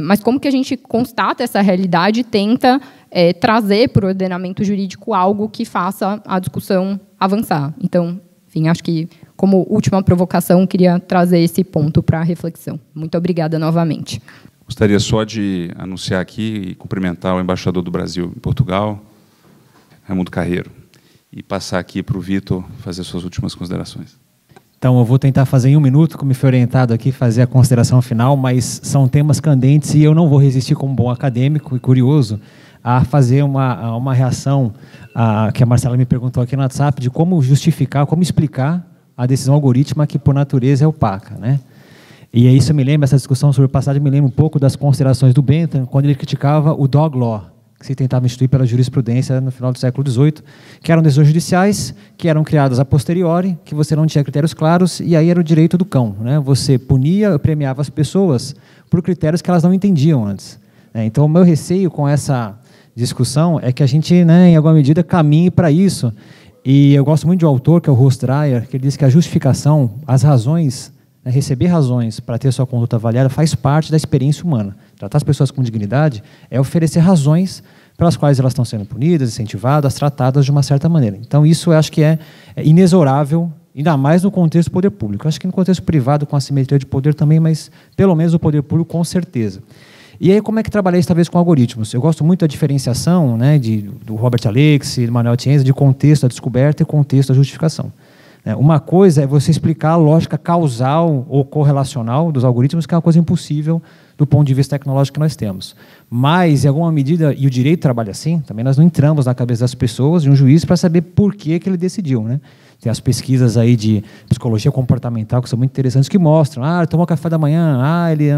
mas como que a gente constata essa realidade e tenta trazer para o ordenamento jurídico algo que faça a discussão avançar. Então, enfim, acho que, como última provocação, queria trazer esse ponto para a reflexão. Muito obrigada novamente. Gostaria só de anunciar aqui e cumprimentar o embaixador do Brasil em Portugal, Raimundo Carreiro, e passar aqui para o Vitor fazer suas últimas considerações. Então, eu vou tentar fazer em 1 minuto, como me foi orientado aqui, fazer a consideração final, mas são temas candentes e eu não vou resistir, como bom acadêmico e curioso, a fazer uma reação que a Marcela me perguntou aqui no WhatsApp, de como justificar, como explicar a decisão algorítmica que, por natureza, é opaca, né? E aí isso me lembra, essa discussão sobre o passado, me lembra um pouco das considerações do Bentham, quando ele criticava o dog law, que se tentava instituir pela jurisprudência no final do século XVIII, que eram decisões judiciais, que eram criadas a posteriori, que você não tinha critérios claros, e aí era o direito do cão, né? Você punia, premiava as pessoas por critérios que elas não entendiam antes. Então, o meu receio com essa discussão é que a gente, né, em alguma medida, caminhe para isso. E eu gosto muito de um autor, que é o Ross Dreyer, que ele diz que a justificação, as razões, receber razões para ter sua conduta avaliada faz parte da experiência humana. Tratar as pessoas com dignidade é oferecer razões pelas quais elas estão sendo punidas, incentivadas, tratadas de uma certa maneira. Então, isso eu acho que é inexorável, ainda mais no contexto do poder público. Eu acho que no contexto privado, com a simetria de poder também, mas pelo menos no poder público, com certeza. E aí, como é que trabalhei isso, talvez, com algoritmos? Eu gosto muito da diferenciação, né, do Robert Alex, do Manuel Tienza, de contexto da descoberta e contexto da justificação. Uma coisa é você explicar a lógica causal ou correlacional dos algoritmos, que é uma coisa impossível do ponto de vista tecnológico que nós temos. Mas, em alguma medida, e o direito trabalha assim, também nós não entramos na cabeça das pessoas, de um juiz, para saber por que ele decidiu, né? Tem as pesquisas aí de psicologia comportamental que são muito interessantes, que mostram, ele tomou café da manhã,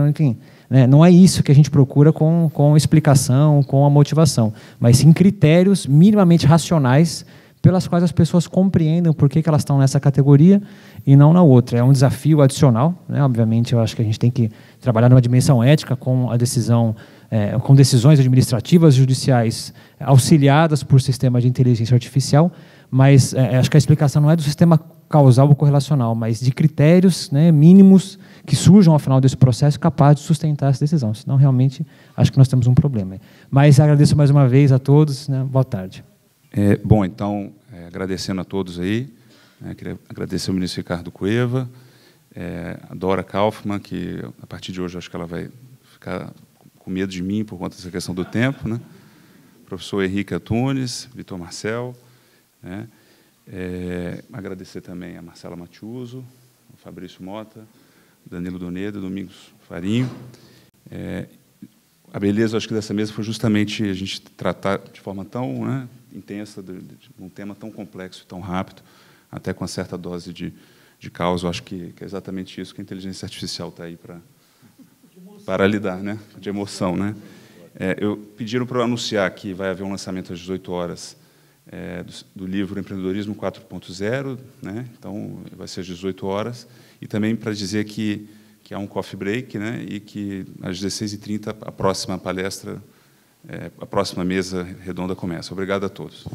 enfim. Né? Não é isso que a gente procura com explicação, com a motivação, mas sim critérios minimamente racionais pelas quais as pessoas compreendam por que elas estão nessa categoria e não na outra. É um desafio adicional, né? Obviamente, eu acho que a gente tem que trabalhar numa dimensão ética com a decisão, com decisões administrativas e judiciais auxiliadas por sistema de inteligência artificial, mas acho que a explicação não é do sistema causal ou correlacional, mas de critérios, né, mínimos que surjam ao final desse processo capazes de sustentar essa decisão. Senão, realmente, acho que nós temos um problema. Mas agradeço mais uma vez a todos, né? Boa tarde. Bom, então, agradecendo a todos aí, queria agradecer ao ministro Ricardo Cueva, a Dora Kaufmann, que a partir de hoje acho que ela vai ficar com medo de mim por conta dessa questão do tempo, né? Professor Henrique Antunes, Vitor Marcel, né? Agradecer também a Marcela Matiuso, o Fabrício Mota, Danilo Donedo, Domingos Farinho. A beleza, acho que dessa mesa foi justamente a gente tratar de forma tão, né, intensa de um tema tão complexo e tão rápido, até com uma certa dose de caos. Eu acho que é exatamente isso que a inteligência artificial está aí para lidar, né? De emoção, né? Pediram para eu anunciar que vai haver um lançamento às 18 horas do livro Empreendedorismo 4.0, né? Então, vai ser às 18 horas. E também para dizer que há um coffee break, né? E que às 16h30 a próxima palestra, a próxima mesa redonda começa. Obrigado a todos.